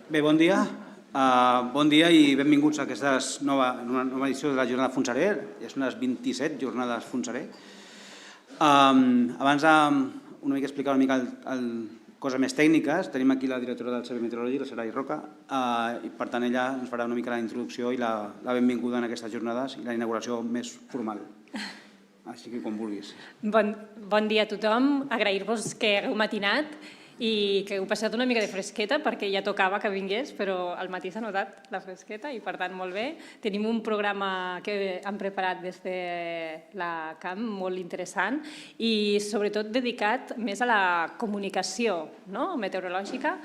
Bé, bon dia. Bon dia i benvinguts a aquesta nova edició de la Jornada Fontserè. És unes 27 jornades Fontserè. Abans una mica explicar una mica coses més tècniques, tenim aquí la directora del Servei Meteorològic, la Sarai Roca, i per tant ella ens farà una mica la introducció i la benvinguda en aquestes jornades i la inauguració més formal. Així que com vulguis. Bon dia a tothom, agrair-vos que hagueu matinat i que heu passat una mica de fresqueta perquè ja tocava que vingués, però al matí s'ha notat la fresqueta i per tant molt bé. Tenim un programa que hem preparat des de la camp molt interessant i sobretot dedicat més a la comunicació meteorològica.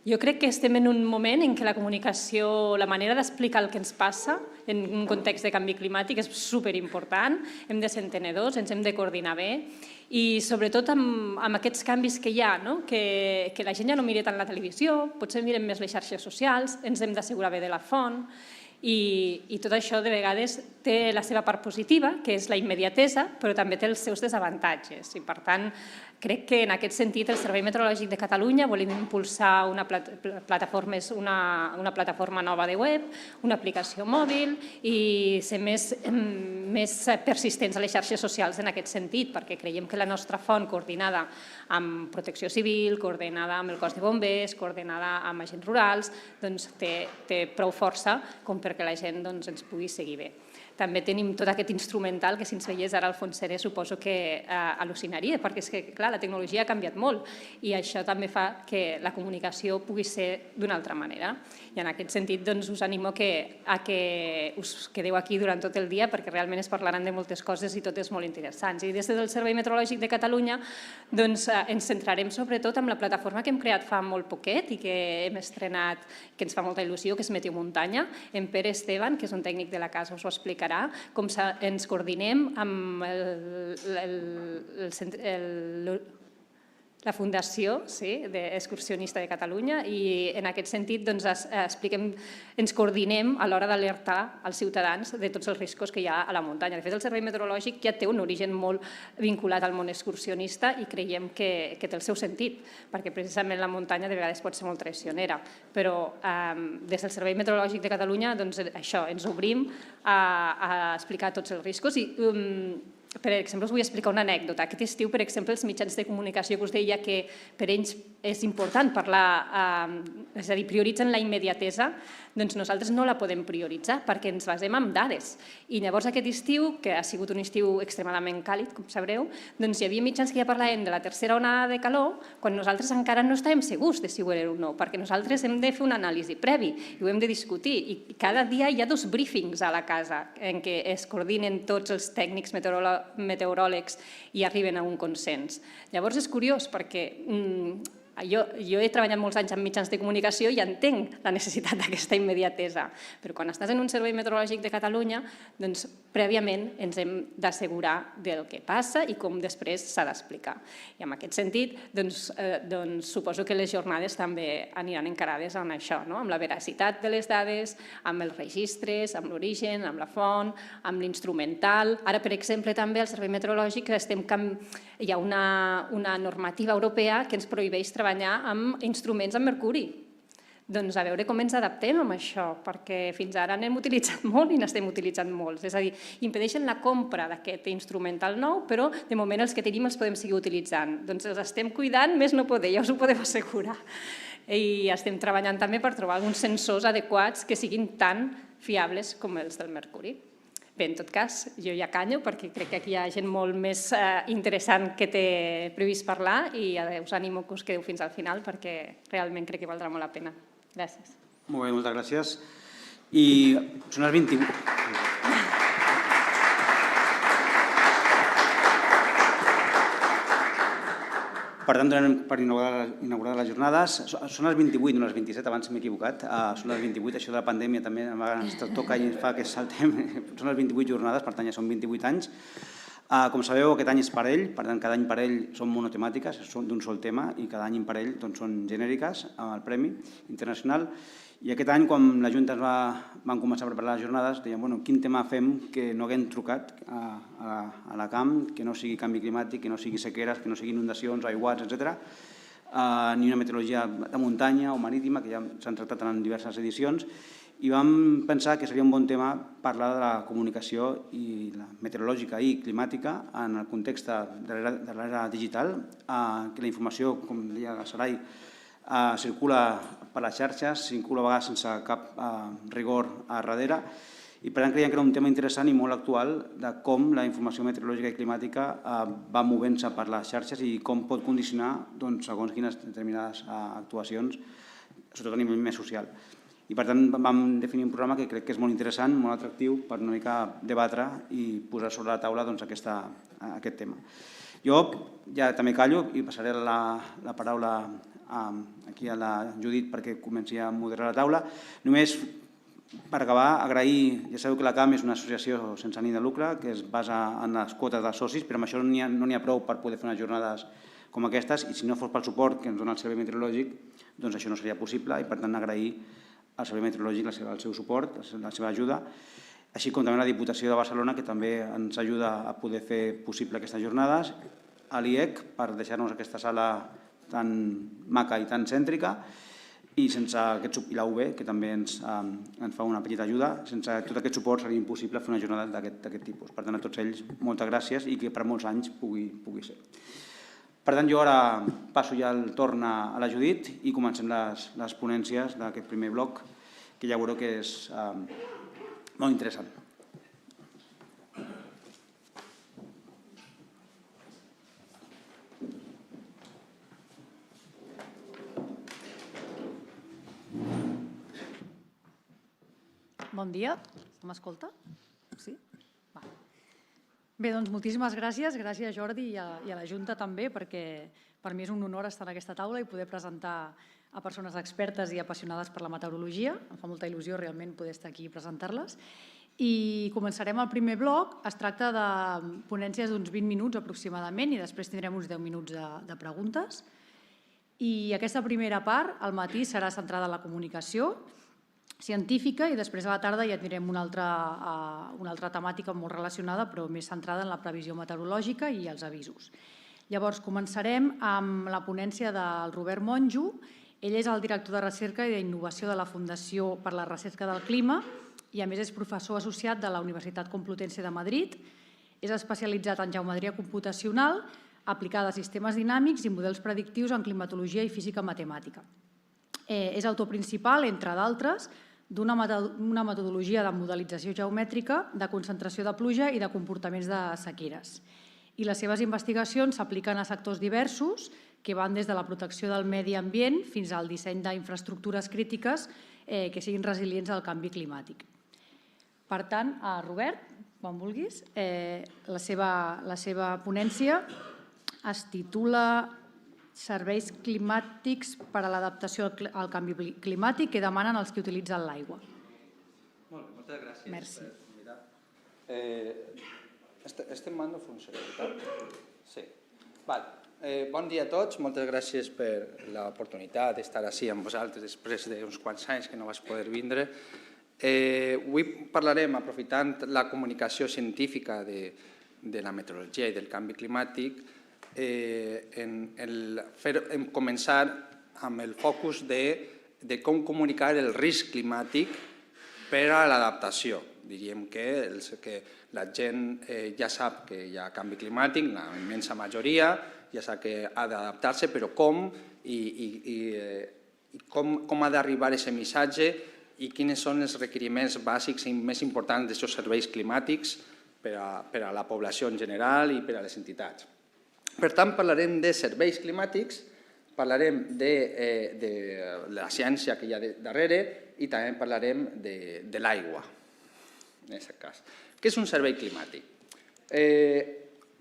Jo crec que estem en un moment en què la comunicació, la manera d'explicar el que ens passa en un context de canvi climàtic és superimportant. Hem de ser entenedors, ens hem de coordinar bé i sobretot amb aquests canvis que hi ha, que la gent ja no mira tant la televisió, potser mirem més les xarxes socials, ens hem d'assegurar bé de la font i tot això de vegades té la seva part positiva, que és la immediatesa, però també té els seus desavantatges i per tant crec que en aquest sentit el Servei Meteorològic de Catalunya volem impulsar una plataforma nova de web, una aplicació mòbil i ser més persistents a les xarxes socials en aquest sentit, perquè creiem que la nostra font coordinada amb Protecció Civil, coordinada amb el cos de bombers, coordinada amb agents rurals, té prou força com perquè la gent ens pugui seguir bé. També tenim tot aquest instrumental que si ens veiés ara al Fontserè suposo que al·lucinaria, perquè és que, clar, la tecnologia ha canviat molt i això també fa que la comunicació pugui ser d'una altra manera. I en aquest sentit us animo a que us quedeu aquí durant tot el dia perquè realment es parlaran de moltes coses i totes molt interessants. I des del Servei Meteorològic de Catalunya ens centrarem sobretot en la plataforma que hem creat fa molt poquet i que hem estrenat, que ens fa molta il·lusió, que és Meteomuntanya. En Pere Esteban, que és un tècnic de la casa, us ho explicarà com ens coordinem amb la Fundació Excursionista de Catalunya i en aquest sentit ens coordinem a l'hora d'alertar als ciutadans de tots els riscos que hi ha a la muntanya. De fet, el Servei Meteorològic ja té un origen molt vinculat al món excursionista i creiem que té el seu sentit, perquè precisament la muntanya de vegades pot ser molt traicionera. Però des del Servei Meteorològic de Catalunya això, ens obrim a explicar tots els riscos i per exemple, us vull explicar una anècdota. Aquest estiu, per exemple, els mitjans de comunicació que us deia que per ells és important parlar, és a dir, prioritzen la immediatesa, doncs nosaltres no la podem prioritzar perquè ens basem en dades. I llavors aquest estiu, que ha sigut un estiu extremadament càlid, com sabreu, doncs hi havia mitjans que ja parlaven de la tercera onada de calor quan nosaltres encara no estàvem segurs de si ho era o no, perquè nosaltres hem de fer una anàlisi previ i ho hem de discutir. I cada dia hi ha 2 briefings a la casa en què es coordinen tots els tècnics meteoròlegs i arriben a un consens. Llavors és curiós perquè jo he treballat molts anys en mitjans de comunicació i entenc la necessitat d'aquesta immediatesa, però quan estàs en un Servei Meteorològic de Catalunya, doncs prèviament ens hem d'assegurar del que passa i com després s'ha d'explicar. I en aquest sentit, suposo que les jornades també aniran encarades amb això, amb la veracitat de les dades, amb els registres, amb l'origen, amb la font, amb l'instrumental. Ara, per exemple, també al Servei Meteorològic hi ha una normativa europea que ens prohibeix treballar amb instruments amb mercuri. Doncs a veure com ens adaptem amb això, perquè fins ara n'hem utilitzat molt i n'estem utilitzant molts. És a dir, impedeixen la compra d'aquest instrumental nou, però de moment els que tenim els podem seguir utilitzant. Doncs els estem cuidant més no poder, ja us ho podem assegurar. I estem treballant també per trobar alguns sensors adequats que siguin tan fiables com els del mercuri. Bé, en tot cas, jo ja canyo perquè crec que aquí hi ha gent molt més interessant que té previst parlar i us animo que us quedeu fins al final perquè realment crec que valdrà molt la pena. Gràcies. Molt bé, moltes gràcies. I són les 21. Per tant, per inaugurar les jornades, són les 28, no les 27, abans m'he equivocat, són les 28, això de la pandèmia també ens toca i ens fa que saltem, són les 28 jornades, per tant ja són 28 anys. Com sabeu, aquest any és parell, per tant cada any parell són monotemàtiques, són d'un sol tema i cada any parell són genèriques amb el Premi Internacional. I aquest any, quan la Junta van començar a preparar les jornades, dèiem, quin tema fem que no haguem trucat a la camp, que no sigui canvi climàtic, que no sigui sequeres, que no sigui inundacions, aiguats, etc. ni una meteorologia de muntanya o marítima, que ja s'han tractat en diverses edicions, i vam pensar que seria un bon tema parlar de la comunicació i la meteorològica i climàtica en el context de l'era digital, que la informació, com deia la Sarai, circula per les xarxes, circula a vegades sense cap rigor a darrere, i per tant creiem que era un tema interessant i molt actual de com la informació meteorològica i climàtica va movent-se per les xarxes i com pot condicionar segons quines determinades actuacions, sobretot a nivell més social. I per tant vam definir un programa que crec que és molt interessant, molt atractiu per una mica debatre i posar sobre la taula aquest tema. Jo ja també callo i passaré la paraula aquí a la Judit perquè comenci a moderar la taula. Només per acabar, agrair, ja sabeu que la CAM és una associació sense ànim de lucre que es basa en les quotes dels socis, però amb això no n'hi ha prou per poder fer unes jornades com aquestes i si no fos pel suport que ens dona el Servei Meteorològic, doncs això no seria possible i per tant agrair al Servei Meteorològic el seu suport, la seva ajuda, així com també la Diputació de Barcelona que també ens ajuda a poder fer possible aquestes jornades, a l'IEC per deixar-nos aquesta sala tan maca i tan cèntrica i la UB, que també ens fa una petita ajuda. Sense tot aquest suport seria impossible fer una jornada d'aquest tipus. Per tant, a tots ells, moltes gràcies i que per molts anys pugui ser. Per tant, jo ara passo ja el torn a la Judit i comencem les ponències d'aquest primer bloc, que ja veureu que és molt interessant. Bon dia, m'escolta? Sí? Bé, doncs moltíssimes gràcies. Gràcies, Jordi, i a la Junta també, perquè per mi és un honor estar en aquesta taula i poder presentar a persones expertes i apassionades per la meteorologia. Em fa molta il·lusió realment poder estar aquí i presentar-les. I començarem el primer bloc. Es tracta de ponències d'uns 20 minuts aproximadament i després tindrem uns 10 minuts de preguntes. I aquesta primera part, al matí, serà centrada en la comunicació científica i després a la tarda ja tindrem una altra temàtica molt relacionada però més centrada en la previsió meteorològica i els avisos. Llavors començarem amb la ponència del Robert Monjo. Ell és el director de recerca i d'innovació de la Fundació per la Recerca del Clima i a més és professor associat de la Universitat Complutense de Madrid. És especialitzat en geometria computacional aplicada a sistemes dinàmics i models predictius en climatologia i física matemàtica. És autor principal, entre d'altres, d'una metodologia de modelització geomètrica, de concentració de pluja i de comportaments de sequeres. I les seves investigacions s'apliquen a sectors diversos que van des de la protecció del medi ambient fins al disseny d'infraestructures crítiques que siguin resilients al canvi climàtic. Per tant, Robert, quan vulguis, la seva ponència es titula Serveis climàtics per a l'adaptació al canvi climàtic que demanen els que utilitzen l'aigua. Molt bé, moltes gràcies. Merci. Este mando funciona, veritat? Sí. Bon dia a tots, moltes gràcies per l'oportunitat d'estar així amb vosaltres després d'uns quants anys que no vaig poder vindre. Avui parlarem, aprofitant la comunicació científica de la meteorologia i del canvi climàtic, començar amb el focus de com comunicar el risc climàtic per a l'adaptació. Diríem que la gent ja sap que hi ha canvi climàtic, la immensa majoria, ja sap que ha d'adaptar-se, però com ha d'arribar aquest missatge i quins són els requeriments bàsics i més importants d'aquests serveis climàtics per a la població en general i per a les entitats. Per tant, parlarem de serveis climàtics, parlarem de la ciència que hi ha darrere i també parlarem de l'aigua, en aquest cas. Què és un servei climàtic?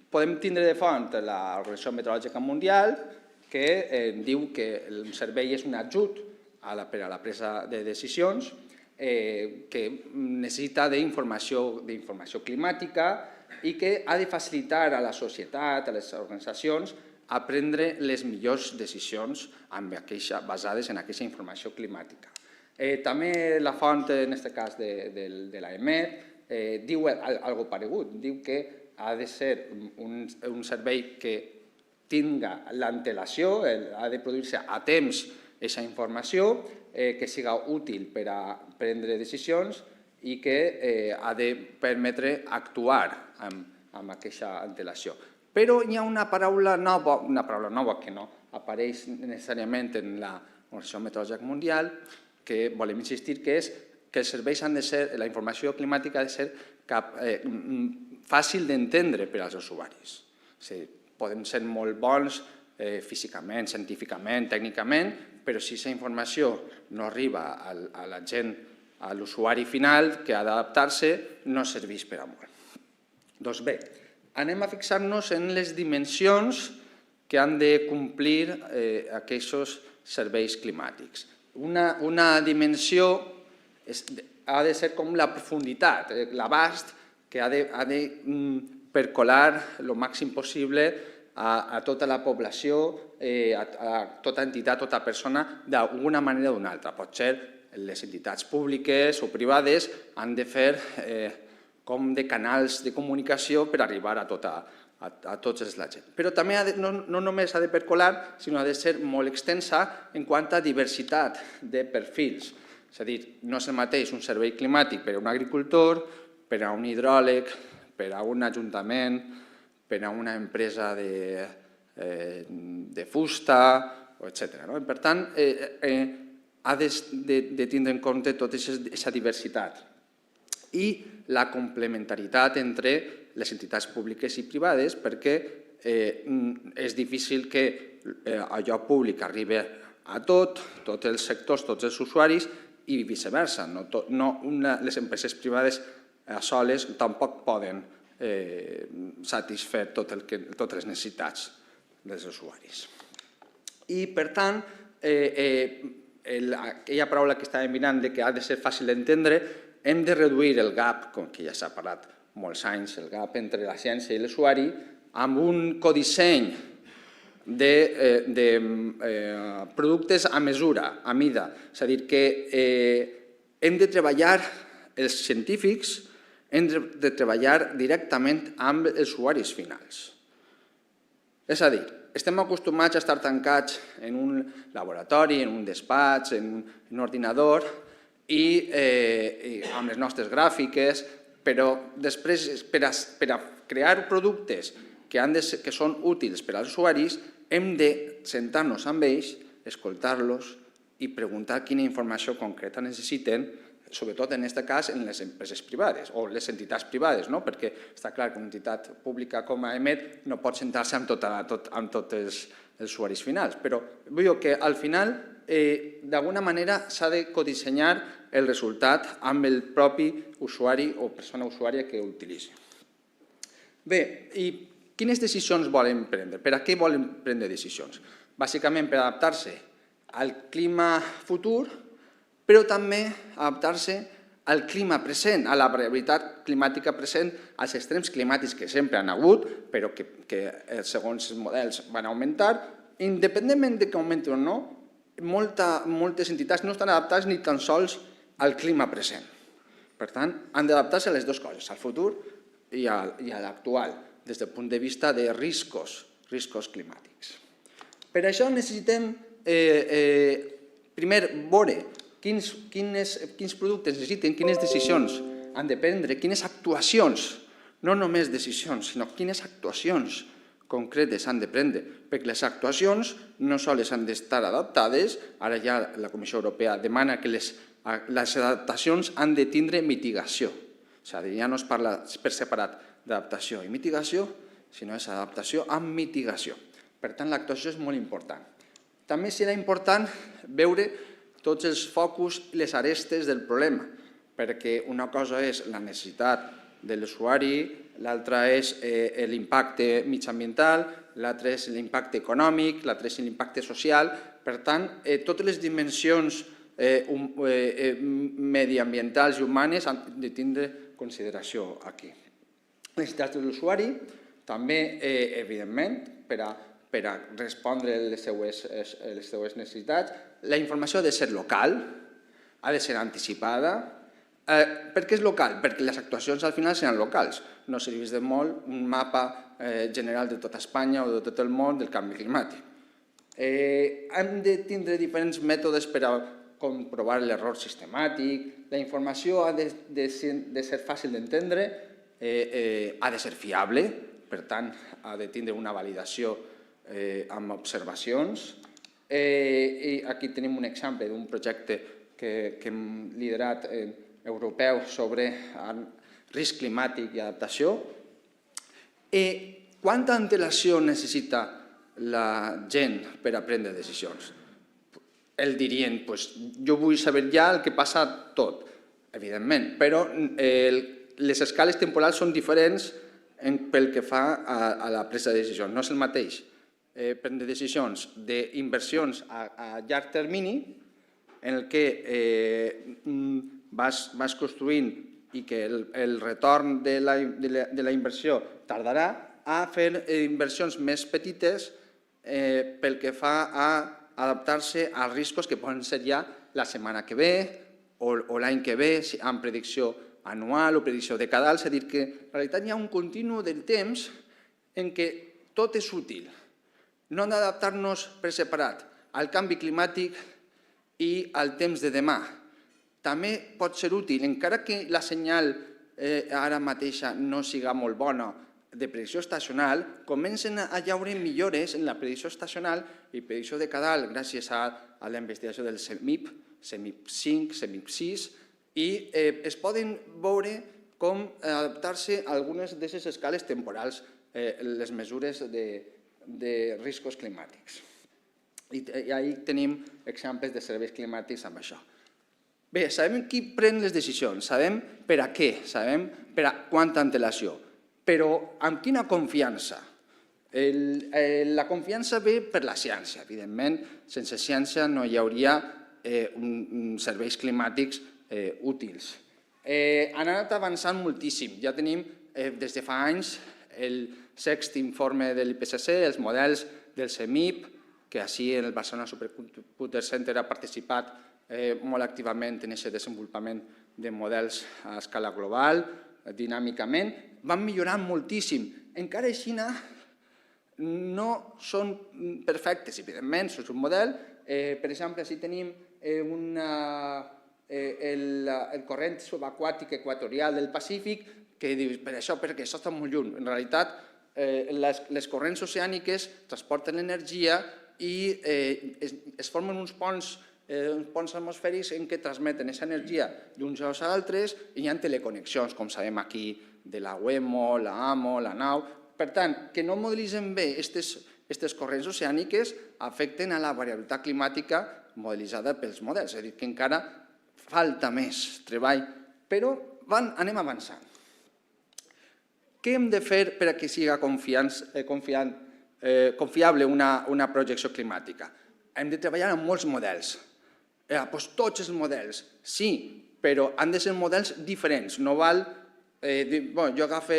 Podem tindre de font l'Organització Meteorològica Mundial, que diu que el servei és un ajut per a la presa de decisions que necessita d'informació climàtica i que ha de facilitar a la societat, a les organitzacions, a prendre les millors decisions basades en aquesta informació climàtica. També la font, en aquest cas de l'AEMET, diu alguna cosa paregut, diu que ha de ser un servei que tinga l'antelació, ha de produir-se a temps aquesta informació, que siga útil per a prendre decisions i que ha de permetre actuar amb aquesta antelació. Però hi ha una paraula nova que no apareix necessàriament en l'Organització Meteorològica Mundial, que volem insistir que és que els serveis han de ser, la informació climàtica ha de ser fàcil d'entendre per als usuaris. Poden ser molt bons físicament, científicament, tècnicament, però si aquesta informació no arriba a la gent, a l'usuari final, que ha d'adaptar-se, no serveix per a molt. Doncs bé, anem a fixar-nos en les dimensions que han de complir aquests serveis climàtics. Una dimensió ha de ser com la profunditat, l'abast que ha de percolar el màxim possible a tota la població, a tota entitat, a tota persona, d'alguna manera o d'una altra. Pot ser les entitats públiques o privades han de fer com de canals de comunicació per arribar a tots la gent. Però també no només ha de percolar, sinó ha de ser molt extensa en quant a diversitat de perfils. És a dir, no és el mateix un servei climàtic per a un agricultor, per a un hidròleg, per a un ajuntament, per a una empresa de fusta, etc. Per tant, ha de tindre en compte tota aquesta diversitat i la complementaritat entre les entitats públiques i privades, perquè és difícil que allò públic arribi a tots els sectors, tots els usuaris, i viceversa. Les empreses privades soles tampoc poden satisfer totes les necessitats dels usuaris. I, per tant, aquella paraula que estàvem mirant que ha de ser fàcil d'entendre, hem de reduir el gap, com que ja s'ha parlat molts anys, el gap entre la ciència i l'usuari, amb un codisseny de productes a mesura, a mida. És a dir, que hem de treballar, els científics, hem de treballar directament amb els usuaris finals. És a dir, estem acostumats a estar tancats en un laboratori, en un despatx, en un ordinador i amb les nostres gràfiques, però després, per a crear productes que són útils per als usuaris, hem de sentar-nos amb ells, escoltar-los i preguntar quina informació concreta necessiten, sobretot en aquest cas en les empreses privades o les entitats privades, perquè està clar que una entitat pública com a EMET no pot sentar-se amb tots els usuaris finals, però vull dir que al final d'alguna manera s'ha de codissenyar el resultat amb el propi usuari o persona usuària que ho utilitzi. Bé, i quines decisions volen prendre? Per a què volen prendre decisions? Bàsicament per adaptar-se al clima futur, però també adaptar-se al clima present, a la variabilitat climàtica present, als extrems climàtics que sempre han hagut, però que segons els models van augmentar. Independentment que augmentin o no, moltes entitats no estan adaptades ni tan sols al clima present. Per tant, han d'adaptar-se a les dues coses, al futur i a l'actual, des del punt de vista de riscos climàtics. Per això necessitem, primer, veure quins productes necessiten, quines decisions han de prendre, quines actuacions, no només decisions, sinó quines actuacions concretes han de prendre, perquè les actuacions no sols han d'estar adaptades, ara ja la Comissió Europea demana que les adaptacions han de tindre mitigació, és a dir, ja no es parla per separat d'adaptació i mitigació, sinó és adaptació amb mitigació. Per tant, l'actuació és molt important. També serà important veure tots els focus i les arestes del problema, perquè una cosa és la necessitat de l'usuari, l'altra és l'impacte mitjambiental, l'altra és l'impacte econòmic, l'altra és l'impacte social. Per tant, totes les dimensions mediambientals i humanes han de tindre consideració aquí. Les necessitats de l'usuari, també, evidentment, per a respondre a les seues necessitats. La informació ha de ser local, ha de ser anticipada, Per què és local? Perquè les actuacions al final seran locals. No serveix de molt un mapa general de tota Espanya o de tot el món del canvi climàtic. Hem de tindre diferents mètodes per a comprovar l'error sistemàtic. La informació ha de ser fàcil d'entendre, ha de ser fiable, per tant, ha de tindre una validació amb observacions. Aquí tenim un exemple d'un projecte que hem liderat europeu sobre risc climàtic i adaptació. Quanta antelació necessita la gent per a prendre decisions? El dirien, jo vull saber ja el que passa tot, evidentment, però les escales temporals són diferents pel que fa a la presa de decisions. No és el mateix prendre decisions d'inversions a llarg termini en el que vas construint i que el retorn de la inversió tardarà, a fer inversions més petites pel que fa a adaptar-se als riscos que poden ser ja la setmana que ve o l'any que ve, amb predicció anual o predicció decadal. És a dir, que en realitat hi ha un continu del temps en què tot és útil. No hem d'adaptar-nos per separat al canvi climàtic i al temps de demà. També pot ser útil, encara que la senyal ara mateixa no siga molt bona de predicció estacional, comencen a llaure millores en la predicció estacional i predicció decadal gràcies a la investigació del CEMIP, CEMIP 5, CEMIP 6, i es poden veure com adaptar-se a algunes d'aquestes escales temporals, les mesures de riscos climàtics. I ahí tenim exemples de serveis climàtics amb això. Bé, sabem qui pren les decisions, sabem per a què, sabem per a quanta antelació, però amb quina confiança? La confiança ve per la ciència, evidentment, sense ciència no hi hauria serveis climàtics útils. Han anat avançant moltíssim, ja tenim des de fa anys el sext informe de l'IPCC, els models del CEMIP, que així el Barcelona Supercomputer Center ha participat molt activament en aquest desenvolupament de models a escala global, dinàmicament, van millorar moltíssim. Encara així no són perfectes, evidentment, és un model. Per exemple, així tenim el corrent subaquàtic equatorial del Pacífic, que dius, per això, perquè això està molt lluny. En realitat, les corrents oceàniques transporten l'energia i es formen uns ponts atmosfèrics en què transmeten aquesta energia d'uns llocs a altres i hi ha teleconnexions, com sabem aquí, de la WEMO, la AMO, la NAU. Per tant, que no modelitzen bé aquestes corrents oceàniques afecten a la variabilitat climàtica modelitzada pels models. És a dir, que encara falta més treball, però anem avançant. Què hem de fer per a que sigui confiable una projecció climàtica? Hem de treballar amb molts models. Tots els models, sí, però han de ser models diferents. No val dir, jo agafo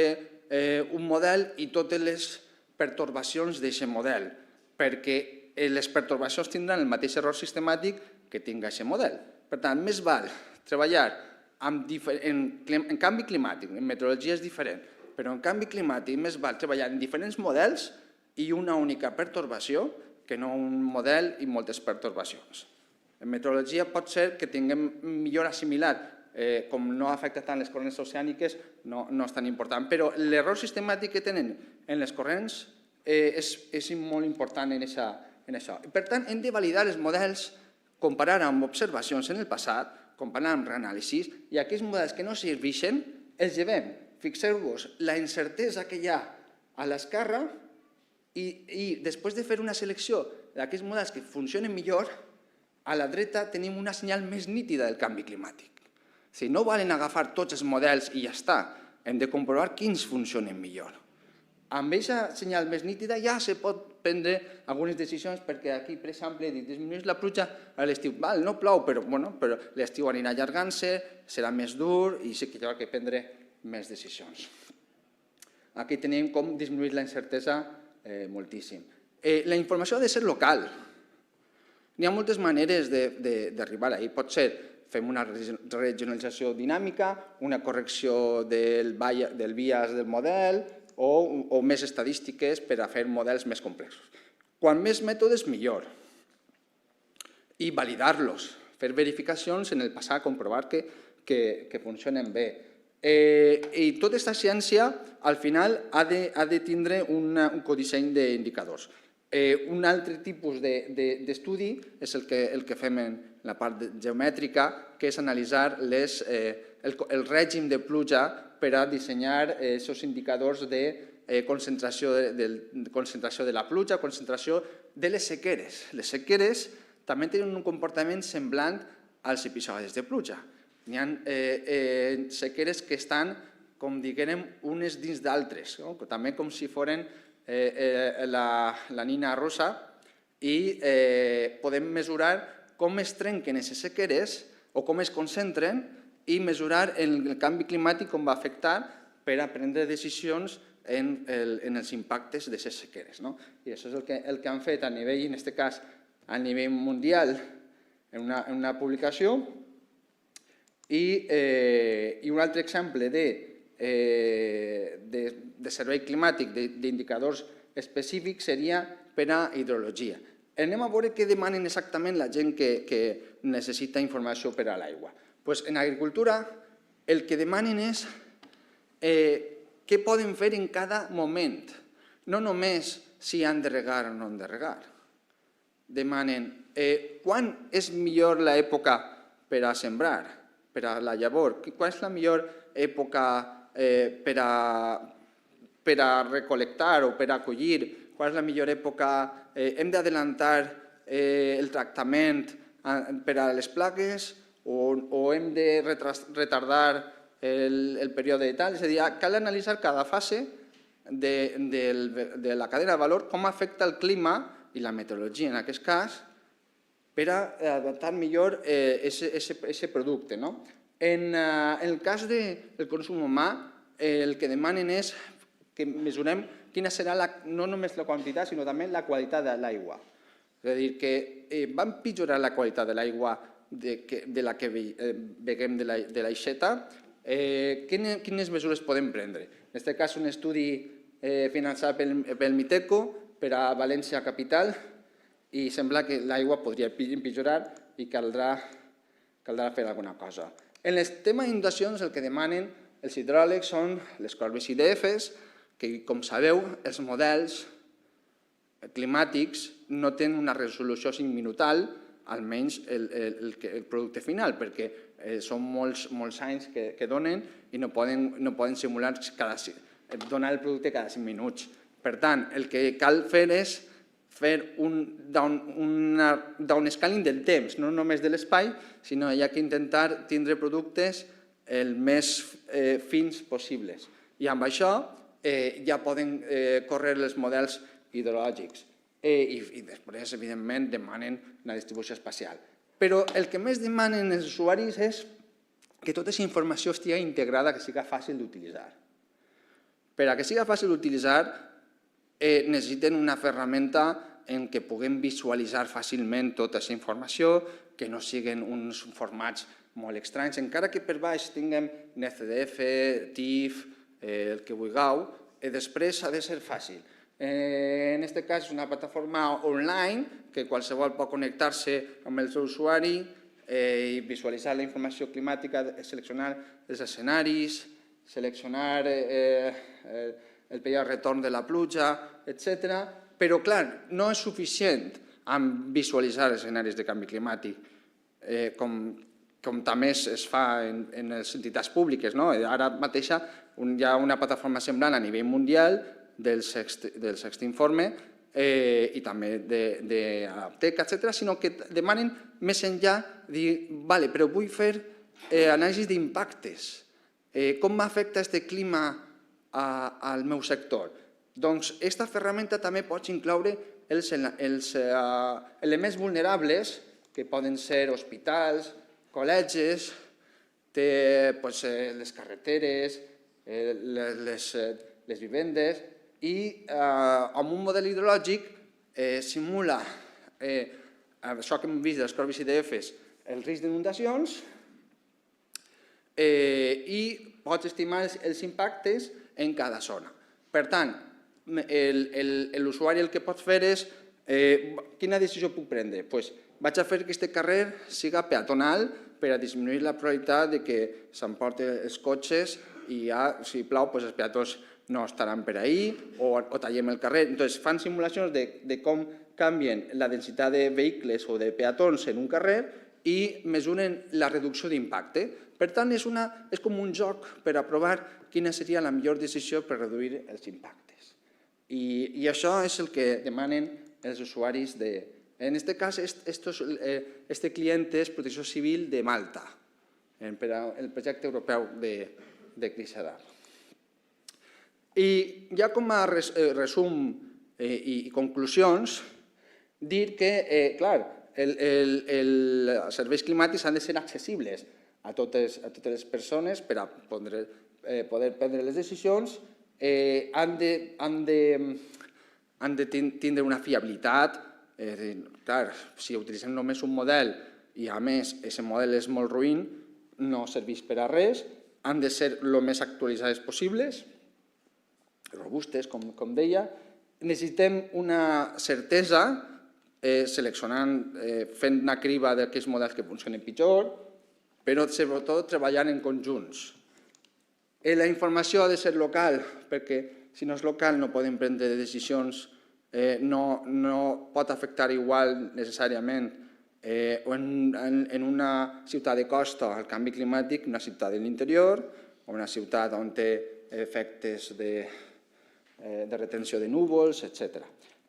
un model i totes les pertorbacions d'aquest model, perquè les pertorbacions tindran el mateix error sistemàtic que tingui aquest model. Per tant, més val treballar en canvi climàtic, en meteorologia és diferent, però en canvi climàtic més val treballar en diferents models i una única pertorbació que no un model i moltes pertorbacions. En meteorologia pot ser que tinguem millor assimilat, com no afecta tant les corrents oceàniques, no és tan important, però l'error sistemàtic que tenen en les corrents és molt important en això. Per tant, hem de validar els models, comparar amb observacions en el passat, comparar amb reanàlisis, i aquells models que no serveixen, els llevem. Fixeu-vos la incertesa que hi ha a l'esquerra i després de fer una selecció d'aquests models que funcionen millor, a la dreta tenim una senyal més nítida del canvi climàtic. No valen agafar tots els models i ja està, hem de comprovar quins funcionen millor. Amb aquesta senyal més nítida ja se pot prendre algunes decisions perquè aquí, per exemple, disminueix la pluja a l'estiu. No plou, però l'estiu anirà allargant-se, serà més dur i sí que hi ha que prendre més decisions. Aquí tenim com disminuir la incertesa moltíssim. La informació ha de ser local. N'hi ha moltes maneres d'arribar ahí. Pot ser fem una regionalització dinàmica, una correcció del bias del model o més estadístiques per a fer models més complexos. Quan més mètodes, millor. I validar-los, fer verificacions en el passat, comprovar que funcionen bé. I tota aquesta ciència, al final, ha de tindre un codisseny d'indicadors. Un altre tipus d'estudi és el que fem en la part geomètrica, que és analitzar el règim de pluja per a dissenyar aquests indicadors de concentració de la pluja, concentració de les sequeres. Les sequeres també tenen un comportament semblant als episodis de pluja. Hi ha sequeres que estan, com diguem, unes dins d'altres, també com si foren la nina rosa, i podem mesurar com es trenquen aquestes sequeres o com es concentren i mesurar el canvi climàtic com va afectar per a prendre decisions en els impactes d'aquestes sequeres. I això és el que han fet a nivell, en aquest cas, a nivell mundial, en una publicació. I un altre exemple de servei climàtic, d'indicadors específics, seria per a hidrologia. Anem a veure què demanen exactament la gent que necessita informació per a l'aigua. En agricultura el que demanen és què poden fer en cada moment, no només si han de regar o no han de regar. Demanen quan és millor l'època per a sembrar, per a la llavor, quan és la millor època per a recolectar o per a collir, quan és la millor època, hem d'adelantar el tractament per a les plagues o hem de retardar el període de tal. És a dir, cal analitzar cada fase de la cadena de valor, com afecta el clima i la meteorologia, en aquest cas, per a adaptar millor aquest producte. En el cas del consum humà, el que demanen és que mesurem quina serà no només la quantitat, sinó també la qualitat de l'aigua. És a dir, que va empitjorar la qualitat de l'aigua de la que beguem de l'aixeta. Quines mesures podem prendre? En aquest cas, un estudi finançat pel Miteco per a València Capital, i sembla que l'aigua podria empitjorar i caldrà fer alguna cosa. En el tema d'inundacions, el que demanen els hidròlegs són les corbes IDFs, que, com sabeu, els models climàtics no tenen una resolució 5-minutal, almenys el producte final, perquè són molts anys que donen i no poden simular donar el producte cada 5 minuts. Per tant, el que cal fer és fer un downscaling del temps, no només de l'espai, sinó hi ha que intentar tindre productes el més fins possibles. I amb això ja poden córrer els models hidrològics. I després, evidentment, demanen una distribució espacial. Però el que més demanen els usuaris és que tota aquesta informació estigui integrada, que sigui fàcil d'utilitzar. Per a que sigui fàcil d'utilitzar, necessiten una ferramenta en què puguem visualitzar fàcilment tota aquesta informació, que no siguin uns formats molt estranys, encara que per baix tinguem NCDF, TIFF, el que vulgueu, i després ha de ser fàcil. En aquest cas és una plataforma online que qualsevol pot connectar-se amb el seu usuari i visualitzar la informació climàtica, seleccionar els escenaris, seleccionar el període de retorn de la pluja, etc. Però, clar, no és suficient amb visualitzar escenaris de canvi climàtic, com també es fa en les entitats públiques. Ara mateix hi ha una plataforma semblant a nivell mundial del Sexto Informe i també de l'Aptec, etc., sinó que demanen més enllà dir, vale, però vull fer anàlisis d'impactes. Com m'afecta aquest clima al meu sector? Doncs aquesta ferramenta també pot incloure els elements vulnerables, que poden ser hospitals, col·legis, les carreteres, les vivendes, i amb un model hidrològic simula això que hem vist dels corbes IDFs, el risc d'inundacions, i pots estimar els impactes en cada zona. Per tant, l'usuari el que pot fer és quina decisió puc prendre? Doncs vaig a fer que aquest carrer siga peatonal per a disminuir la probabilitat de que s'emporten els cotxes i si plou els peatons no estaran per ahí o tallem el carrer. Entonces, fan simulacions de com canvien la densitat de vehicles o de peatons en un carrer i mesuren la reducció d'impacte. Per tant, és com un joc per a provar quina seria la millor decisió per reduir els impactes. I això és el que demanen els usuaris de... En aquest cas, este client és Protecció Civil de Malta, per al projecte europeu de Crisadat. I ja com a resum i conclusions, dir que, clar, els serveis climàtics han de ser accessibles a totes les persones per a poder prendre les decisions, han de tindre una fiabilitat. Clar, si utilitzem només un model i a més aquest model és molt ruïn, no serveix per a res, han de ser el més actualitzades possibles, robustes, com deia. Necessitem una certesa, seleccionant, fent una criba d'aquells models que funcionen pitjor, però sobretot treballant en conjunts. La informació ha de ser local, perquè si no és local no podem prendre decisions, no pot afectar igual necessàriament en una ciutat de costa el canvi climàtic, una ciutat de l'interior, o una ciutat on té efectes de retenció de núvols, etc.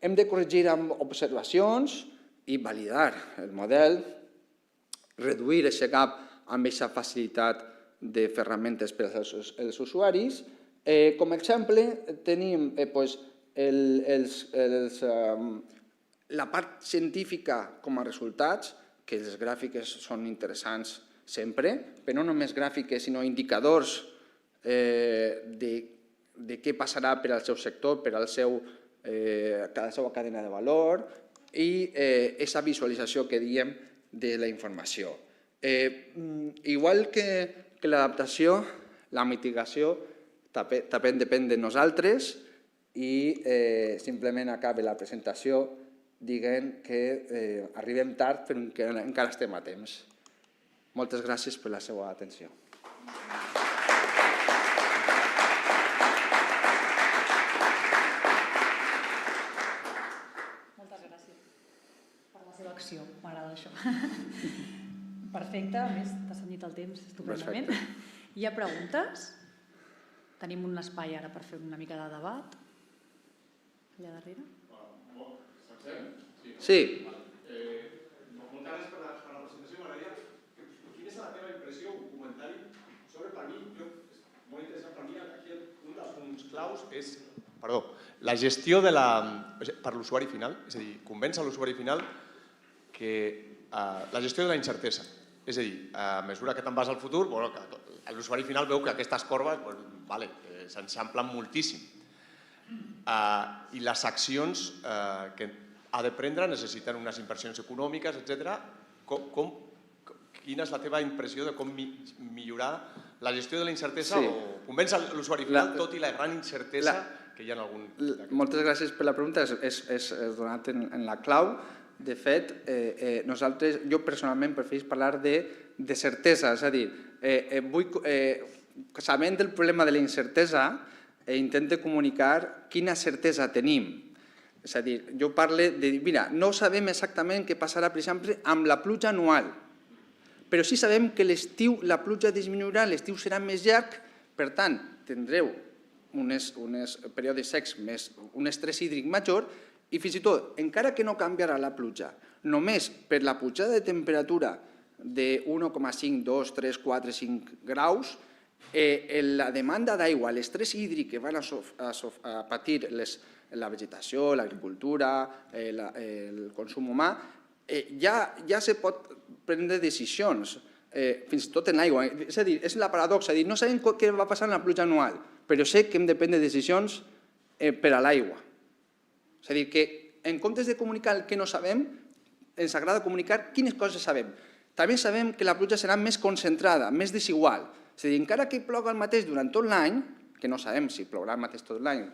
Hem de corregir amb observacions i validar el model, reduir aquest gap amb aquesta facilitat de ferramentes per als usuaris. Com a exemple, tenim la part científica com a resultats, que les gràfiques són interessants sempre, però no només gràfiques, sinó indicadors de què passarà per al seu sector, per a la seva cadena de valor i aquesta visualització que diem de la informació. Igual que l'adaptació, la mitigació també depèn de nosaltres i simplement acabe la presentació dient que arribem tard però encara estem a temps. Moltes gràcies per la seva atenció. Moltes gràcies per la seva acció, m'agrada això. Perfecte, a més t'ha cenyit el temps estupendament. Hi ha preguntes? Tenim un espai ara per fer una mica de debat. Allà darrere. Sí. Moltes gràcies per la presentació, m'agradaria. Quina és la teva impressió, un comentari sobre, per mi, molt interessant per mi, aquí un dels punts claus és, la gestió per l'usuari final, és a dir, convèncer l'usuari final que la gestió de la incertesa. És a dir, a mesura que te'n vas al futur, l'usuari final veu que aquestes corbes s'enxamplen moltíssim. I les accions que ha de prendre necessiten unes inversions econòmiques, etc. Quina és la teva impressió de com millorar la gestió de la incertesa o convèncer l'usuari final, tot i la gran incertesa que hi ha en algun... Moltes gràcies per la pregunta, és donat en la clau. De fet, jo personalment prefereixo parlar de certesa, és a dir, sabent el problema de la incertesa, intento comunicar quina certesa tenim. És a dir, jo parlo de dir, mira, no sabem exactament què passarà, per exemple, amb la pluja anual, però sí sabem que l'estiu la pluja disminuirà, l'estiu serà més llarg, per tant, tindreu uns períodes secs més un estrès hídric major i fins i tot, encara que no canviarà la pluja, només per la pujada de temperatura de 1,5, 2, 3, 4, 5 graus, la demanda d'aigua, l'estrès hídric que van a patir la vegetació, l'agricultura, el consum humà, ja se pot prendre decisions, fins i tot en l'aigua. És a dir, és la paradoxa, no sabem què va passar en la pluja anual, però sé que hem de prendre decisions per a l'aigua. És a dir, que en comptes de comunicar el que no sabem, ens agrada comunicar quines coses sabem. També sabem que la pluja serà més concentrada, més desigual. És a dir, encara que ploga el mateix durant tot l'any, que no sabem si plourà el mateix tot l'any,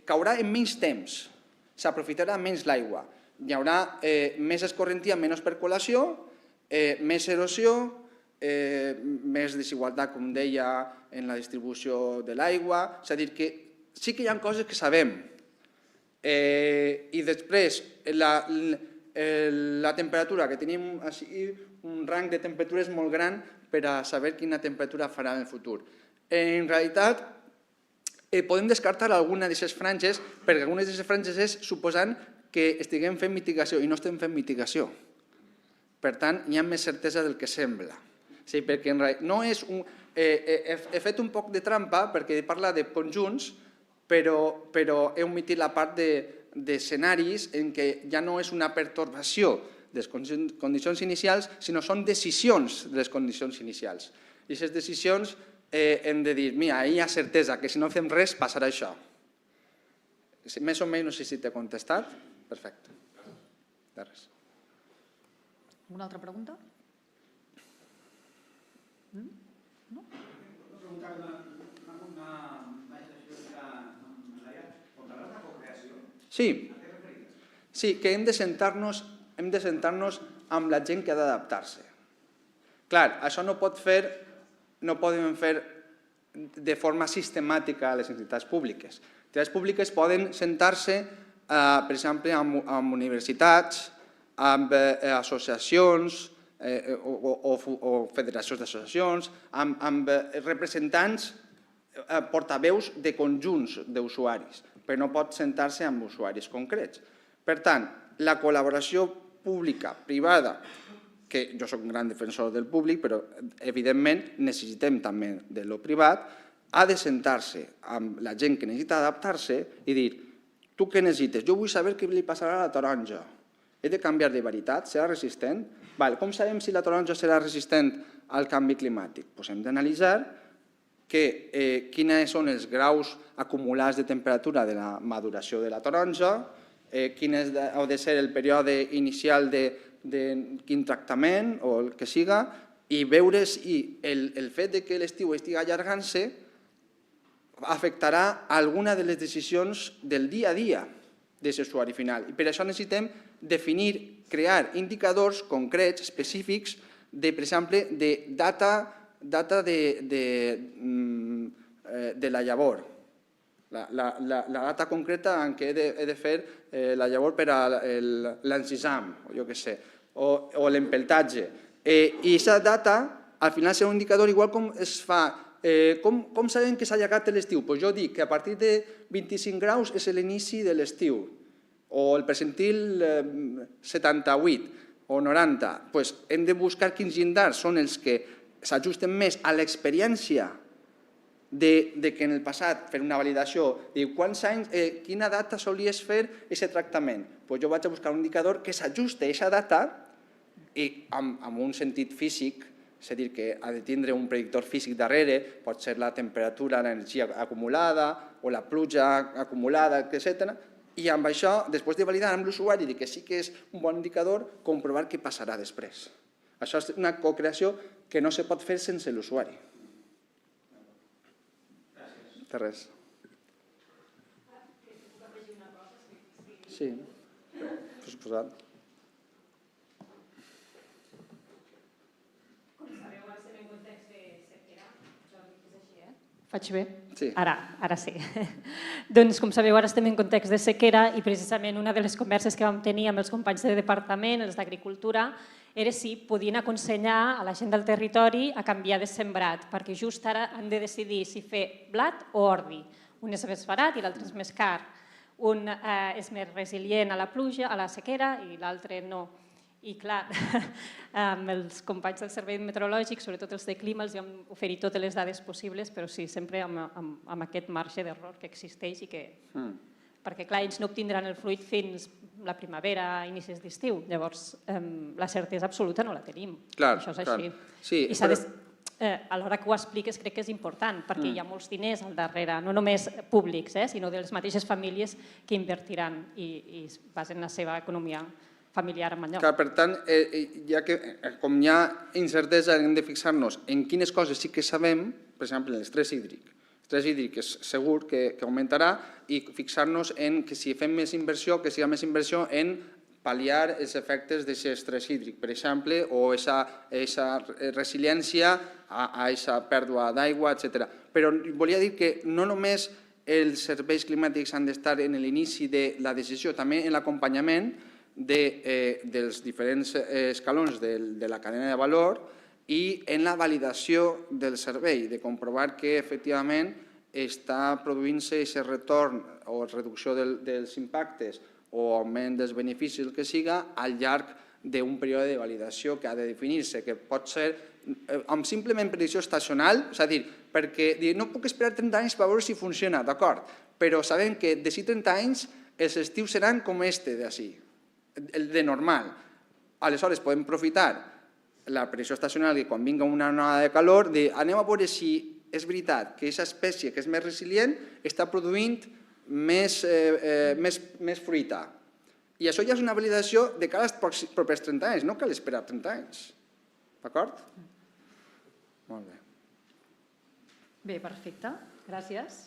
caurà en menys temps, s'aprofitarà menys l'aigua, hi haurà més escorrentia, menys percolació, més erosió, més desigualtat, com deia, en la distribució de l'aigua. És a dir, que sí que hi ha coses que sabem. I després, la temperatura, que tenim així un rang de temperatures molt gran per a saber quina temperatura farà en el futur. En realitat, podem descartar alguna d'aquestes franges, perquè algunes d'aquestes franges és suposant que estiguem fent mitigació i no estem fent mitigació. Per tant, hi ha més certesa del que sembla. Sí, perquè no és he fet un poc de trampa perquè parla de conjunts, però he omitit la part d'escenaris en què ja no és una pertorbació de les condicions inicials, sinó són decisions de les condicions inicials. I aquestes decisions hem de dir, mira, hi ha certesa que si no fem res passarà això. Més o menys no sé si t'he contestat. Perfecte. De res. Una altra pregunta? No? Sí, que hem de sentar-nos amb la gent que ha d'adaptar-se. Clar, això no podem fer de forma sistemàtica a les entitats públiques. Les entitats públiques poden sentar-se, per exemple, amb universitats, amb associacions o federacions d'associacions, amb representants, portaveus de conjunts d'usuaris, però no pot sentar-se amb usuaris concrets. Per tant, la col·laboració pública-privada, que jo soc un gran defensor del públic, però evidentment necessitem també de lo privat, ha de sentar-se amb la gent que necessita adaptar-se i dir, tu què necessites? Jo vull saber què li passarà a la taronja. He de canviar de varietat? Serà resistent? Com sabem si la taronja serà resistent al canvi climàtic? Hem d'analitzar quins són els graus acumulats de temperatura de la maduració de la taronja, quin ha de ser el període inicial de quin tractament o el que siga, i veure si el fet que l'estiu estigui allargant-se afectarà alguna de les decisions del dia a dia d'aquest usuari final. I per això necessitem definir, crear indicadors concrets, específics, per exemple, de data de la llavor. La data concreta en què he de fer la llavor per a l'encisam, o jo què sé, o l'empeltatge. I aquesta data, al final, serà un indicador igual com es fa. Com sabem que s'ha allargat l'estiu? Jo dic que a partir de 25 graus és l'inici de l'estiu, o el percentil 78 o 90. Hem de buscar quins llindars són els que s'ajusten més a l'experiència de que en el passat, fer una validació, diu quants anys, quina data solies fer aquest tractament? Jo vaig a buscar un indicador que s'ajuste a aquesta data i amb un sentit físic, és a dir, que ha de tindre un predictor físic darrere, pot ser la temperatura, l'energia acumulada o la pluja acumulada, etc. I amb això, després de validar amb l'usuari que sí que és un bon indicador, comprovar què passarà després. Això és una cocreació que no se pot fer sense l'usuari. De res. Sí, per suposat. Faig bé? Sí. Ara sí. Doncs, com sabeu, ara estem en context de sequera i precisament una de les converses que vam tenir amb els companys de departament, els d'Agricultura, era si podien aconsellar a la gent del territori a canviar de sembrat, perquè just ara han de decidir si fer blat o ordi. Un és més barat i l'altre és més car. Un és més resilient a la pluja, a la sequera, i l'altre no. I clar, amb els companys del Servei Meteorològic, sobretot els de clima, els vam oferir totes les dades possibles, però sí, sempre amb aquest marge d'error que existeix i que... Perquè, clar, ells no obtindran el fruit fins la primavera, inicis d'estiu. Llavors, la certesa absoluta no la tenim. Això és així. I a l'hora que ho expliques crec que és important, perquè hi ha molts diners al darrere, no només públics, sinó de les mateixes famílies que invertiran i es basen la seva economia familiar amb enlloc. Clar, per tant, ja que com hi ha incertesa, hem de fixar-nos en quines coses sí que sabem, per exemple, l'estrès hídric. L'estrès hídric és segur que augmentarà i fixar-nos en que si fem més inversió, que siga més inversió en pal·liar els efectes d'aquest estrès hídric, per exemple, o aquesta resiliència a aquesta pèrdua d'aigua, etc. Però volia dir que no només els serveis climàtics han d'estar en l'inici de la decisió, també en l'acompanyament dels diferents escalons de la cadena de valor i en la validació del servei, de comprovar que efectivament està produint-se aquest retorn o reducció dels impactes o augment dels beneficis, el que siga, al llarg d'un període de validació que ha de definir-se, que pot ser amb simplement predicció estacional, és a dir, perquè no puc esperar 30 anys per veure si funciona, d'acord, però sabem que d'ací 30 anys els estius seran com este d'ací, el de normal. Aleshores podem aprofitar la predicció estacional que quan vinga una onada de calor, anem a veure si és veritat que aquesta espècie que és més resilient està produint més fruita. I això ja és una validació de cara als propers 30 anys, no cal esperar 30 anys. D'acord? Molt bé. Bé, perfecte. Gràcies.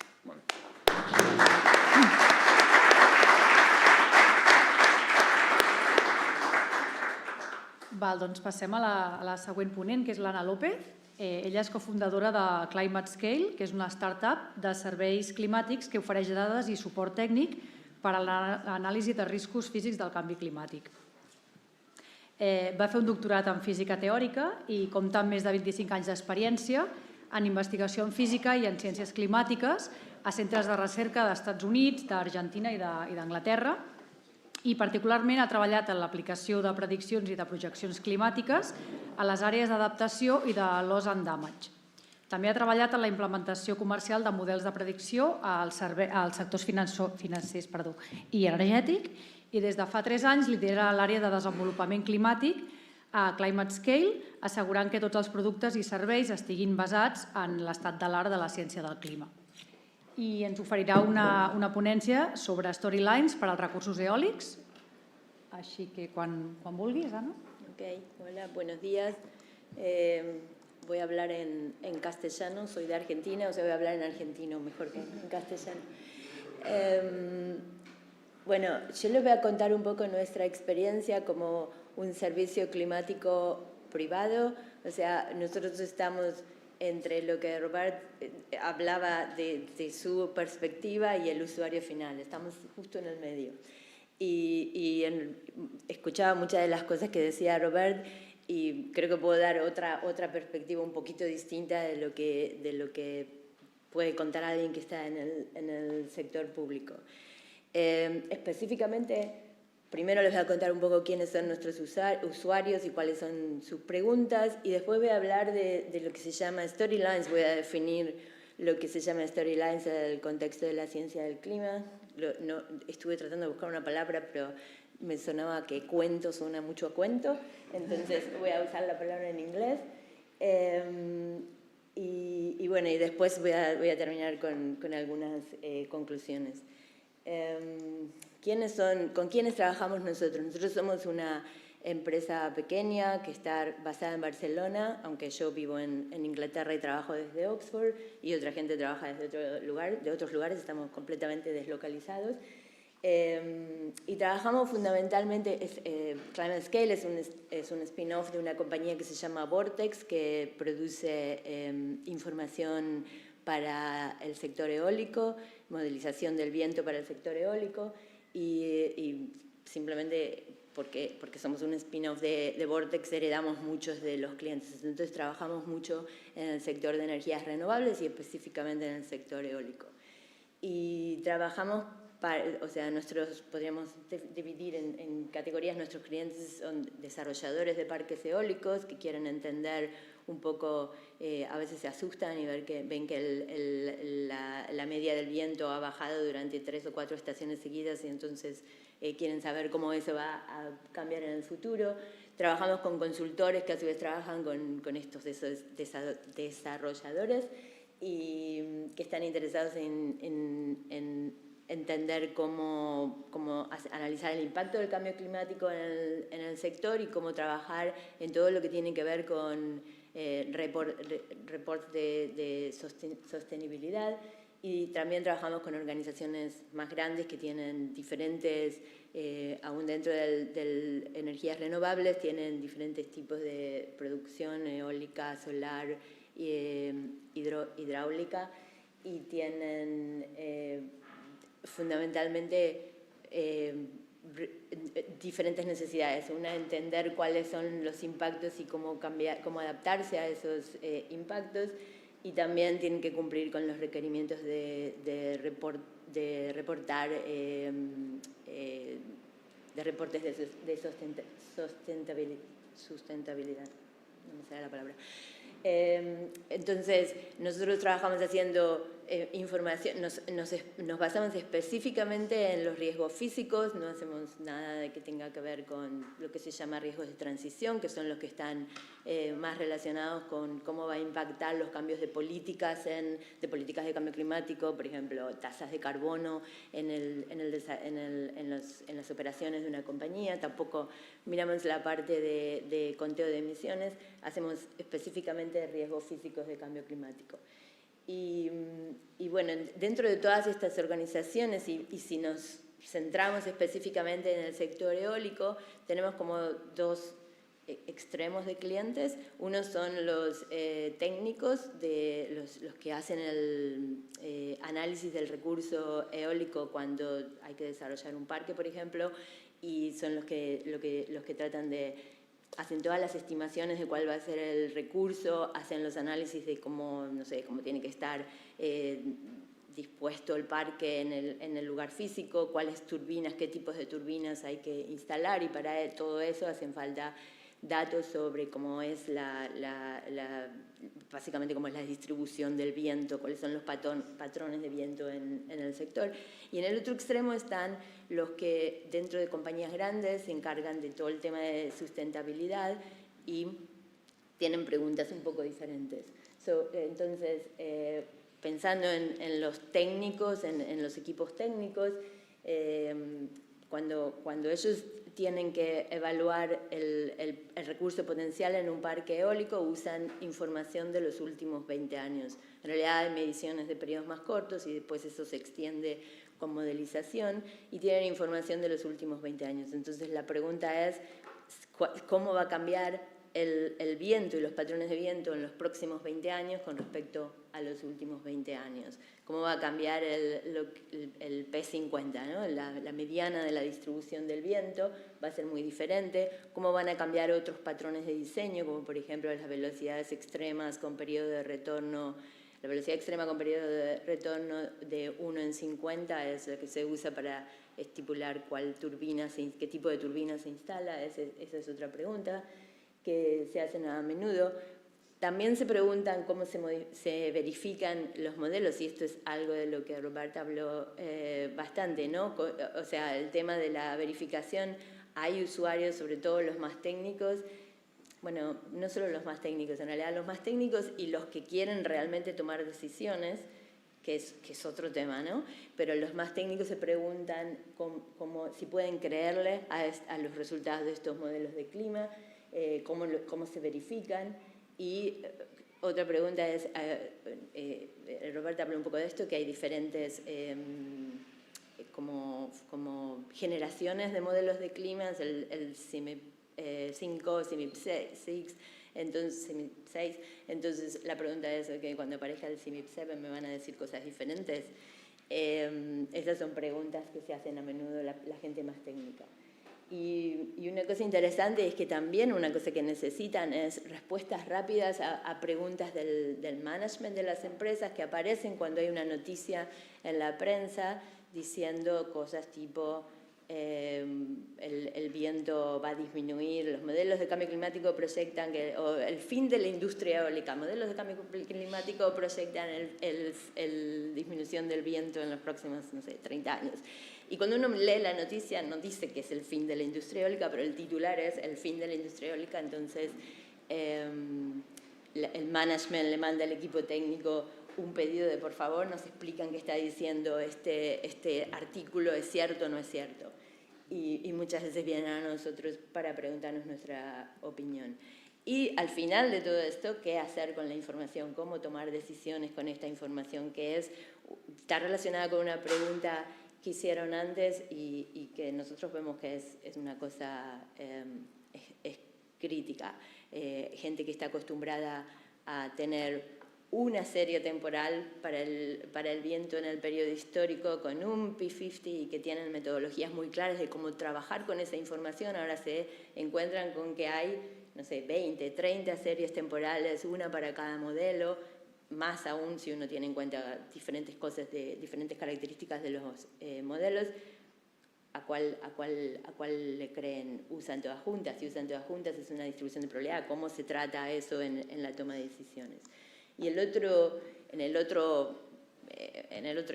Doncs passem a la següent ponent, que és l'Anna López. Ella és cofundadora de Climate Scale, que és una startup de serveis climàtics que ofereix dades i suport tècnic per a l'anàlisi de riscos físics del canvi climàtic. Va fer un doctorat en física teòrica i compta amb més de 25 anys d'experiència en investigació en física i en ciències climàtiques a centres de recerca d'Estats Units, d'Argentina i d'Anglaterra, i particularment ha treballat en l'aplicació de prediccions i de projeccions climàtiques a les àrees d'adaptació i de loss and damage. També ha treballat en la implementació comercial de models de predicció als sectors financers i energètic i des de fa 3 anys lidera l'àrea de desenvolupament climàtic a Climate Scale, assegurant que tots els productes i serveis estiguin basats en l'estat de l'art de la ciència del clima. I ens oferirà una ponència sobre storylines per als recursos eòlics. Així que quan vulguis, Ana. Ok, hola, buenos días. Voy a hablar en castellano, soy de Argentina, o sea, voy a hablar en argentino mejor que en castellano. Bueno, yo les voy a contar un poco nuestra experiencia como un servicio climático privado. O sea, nosotros estamos entre lo que Robert hablaba de su perspectiva y el usuario final. Estamos justo en el medio. Y escuchaba muchas de las cosas que decía Robert y creo que puedo dar otra perspectiva un poquito distinta de lo que puede contar alguien que está en el sector público. Específicamente, primero les voy a contar un poco quiénes son nuestros usuarios y cuáles son sus preguntas y después voy a hablar de lo que se llama storylines, voy a definir lo que se llama storylines en el contexto de la ciencia del clima. Estuve tratando de buscar una palabra, pero me sonaba que cuento suena mucho a cuento, entonces voy a usar la palabra en inglés. Y bueno, y después voy a terminar con algunas conclusiones. ¿Con quiénes trabajamos nosotros? Nosotros somos una empresa pequeña que está basada en Barcelona, aunque yo vivo en Inglaterra y trabajo desde Oxford y otra gente trabaja de otros lugares, estamos completamente deslocalizados. Y trabajamos fundamentalmente, Climate Scale es un spin-off de una compañía que se llama Vortex, que produce información para el sector eólico, modelización del viento para el sector eólico, y simplemente porque somos un spin-off de Vortex heredamos muchos de los clientes. Entonces trabajamos mucho en el sector de energías renovables y específicamente en el sector eólico. Y trabajamos, podríamos dividir en categorías. Nuestros clientes son desarrolladores de parques eólicos que quieren entender un poco, a veces se asustan y ven que la media del viento ha bajado durante 3 o 4 estaciones seguidas y entonces quieren saber cómo eso va a cambiar en el futuro. Trabajamos con consultores que a su vez trabajan con estos desarrolladores y que están interesados en entender cómo analizar el impacto del cambio climático en el sector y cómo trabajar en todo lo que tiene que ver con reports de sostenibilidad. Y también trabajamos con organizaciones más grandes que tienen diferentes, aún dentro de energías renovables, tienen diferentes tipos de producción eólica, solar, hidráulica, y tienen fundamentalmente diferentes necesidades. Una, entender cuáles son los impactos y cómo adaptarse a esos impactos, y también tienen que cumplir con los requerimientos de reportar, de reportes de sustentabilidad. No me sale la palabra. Entonces, nosotros trabajamos haciendo información, nos basamos específicamente en los riesgos físicos, no hacemos nada de que tenga que ver con lo que se llama riesgos de transición, que son los que están más relacionados con cómo va a impactar los cambios de políticas de cambio climático, por ejemplo, tasas de carbono en las operaciones de una compañía. Tampoco miramos la parte de conteo de emisiones, hacemos específicamente riesgos físicos de cambio climático. Y bueno, dentro de todas estas organizaciones, y si nos centramos específicamente en el sector eólico, tenemos como dos extremos de clientes. Unos son los técnicos, los que hacen el análisis del recurso eólico cuando hay que desarrollar un parque, por ejemplo, y son los que tratan de hacen todas las estimaciones de cuál va a ser el recurso, hacen los análisis de cómo, no sé, cómo tiene que estar dispuesto el parque en el lugar físico, cuáles turbinas, qué tipos de turbinas hay que instalar, y para todo eso hacen falta datos sobre cómo es básicamente cómo es la distribución del viento, cuáles son los patrones de viento en el sector. Y en el otro extremo están los que dentro de compañías grandes se encargan de todo el tema de sustentabilidad y tienen preguntas un poco diferentes. Entonces, pensando en los técnicos, en los equipos técnicos, cuando ellos tienen que evaluar el recurso potencial en un parque eólico, usan información de los últimos 20 años. En realidad hay mediciones de periodos más cortos y después eso se extiende con modelización, y tienen información de los últimos 20 años. Entonces la pregunta es, ¿cómo va a cambiar el viento y los patrones de viento en los próximos 20 años con respecto a los últimos 20 años? ¿Cómo va a cambiar el P50, ¿no? La mediana de la distribución del viento va a ser muy diferente. ¿Cómo van a cambiar otros patrones de diseño, como por ejemplo las velocidades extremas con periodo de retorno? La velocidad extrema con periodo de retorno de 1 en 50 es la que se usa para estipular qué tipo de turbina se instala. Esa es otra pregunta que se hacen a menudo. También se preguntan cómo se verifican los modelos, y esto es algo de lo que Roberta habló bastante, ¿no? O sea, el tema de la verificación. Hay usuarios, sobre todo los más técnicos, bueno, no solo los más técnicos, en realidad los más técnicos y los que quieren realmente tomar decisiones, que es otro tema, ¿no? Pero los más técnicos se preguntan si pueden creerle a los resultados de estos modelos de clima, cómo se verifican. Y otra pregunta es, Roberta habló un poco de esto, que hay diferentes como generaciones de modelos de clima, el CIMIP 5, CIMIP 6, entonces la pregunta es, okay, cuando aparezca el CIMIP 7 me van a decir cosas diferentes. Esas son preguntas que se hacen a menudo la gente más técnica. Y una cosa interesante es que también una cosa que necesitan es respuestas rápidas a preguntas del management de las empresas que aparecen cuando hay una noticia en la prensa diciendo cosas tipo el viento va a disminuir, los modelos de cambio climático proyectan o el fin de la industria eólica, modelos de cambio climático proyectan el disminución del viento en los próximos, no sé, 30 años. Y cuando uno lee la noticia no dice que es el fin de la industria eólica, pero el titular es el fin de la industria eólica, entonces el management le manda al equipo técnico un pedido de por favor nos explican qué está diciendo este artículo, ¿es cierto o no es cierto? Y muchas veces vienen a nosotros para preguntarnos nuestra opinión. Y al final de todo esto, ¿qué hacer con la información? ¿Cómo tomar decisiones con esta información? Que está relacionada con una pregunta que hicieron antes y que nosotros vemos que es una cosa es crítica. Gente que está acostumbrada a tener una serie temporal para el viento en el periodo histórico con un P50 y que tienen metodologías muy claras de cómo trabajar con esa información, ahora se encuentran con que hay, no sé, 20, 30 series temporales, una para cada modelo, más aún si uno tiene en cuenta diferentes cosas, diferentes características de los modelos, a cuál le creen. Usan todas juntas. Si usan todas juntas es una distribución de probabilidad. ¿Cómo se trata eso en la toma de decisiones? Y en el otro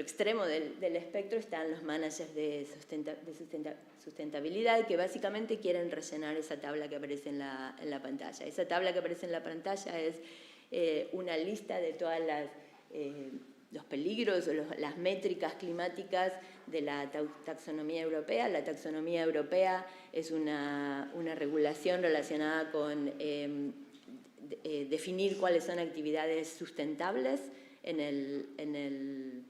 extremo del espectro están los managers de sustentabilidad que básicamente quieren rellenar esa tabla que aparece en la pantalla. Esa tabla que aparece en la pantalla es una lista de todas los peligros o las métricas climáticas de la taxonomía europea. La taxonomía europea es una regulación relacionada con definir cuáles son actividades sustentables en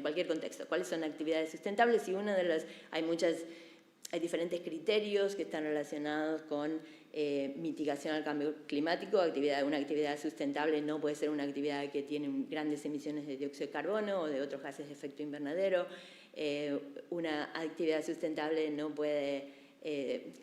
cualquier contexto. ¿Cuáles son actividades sustentables? Y uno de los, hay diferentes criterios que están relacionados con mitigación al cambio climático. Una actividad sustentable no puede ser una actividad que tiene grandes emisiones de dióxido de carbono o de otros gases de efecto invernadero. Una actividad sustentable no puede...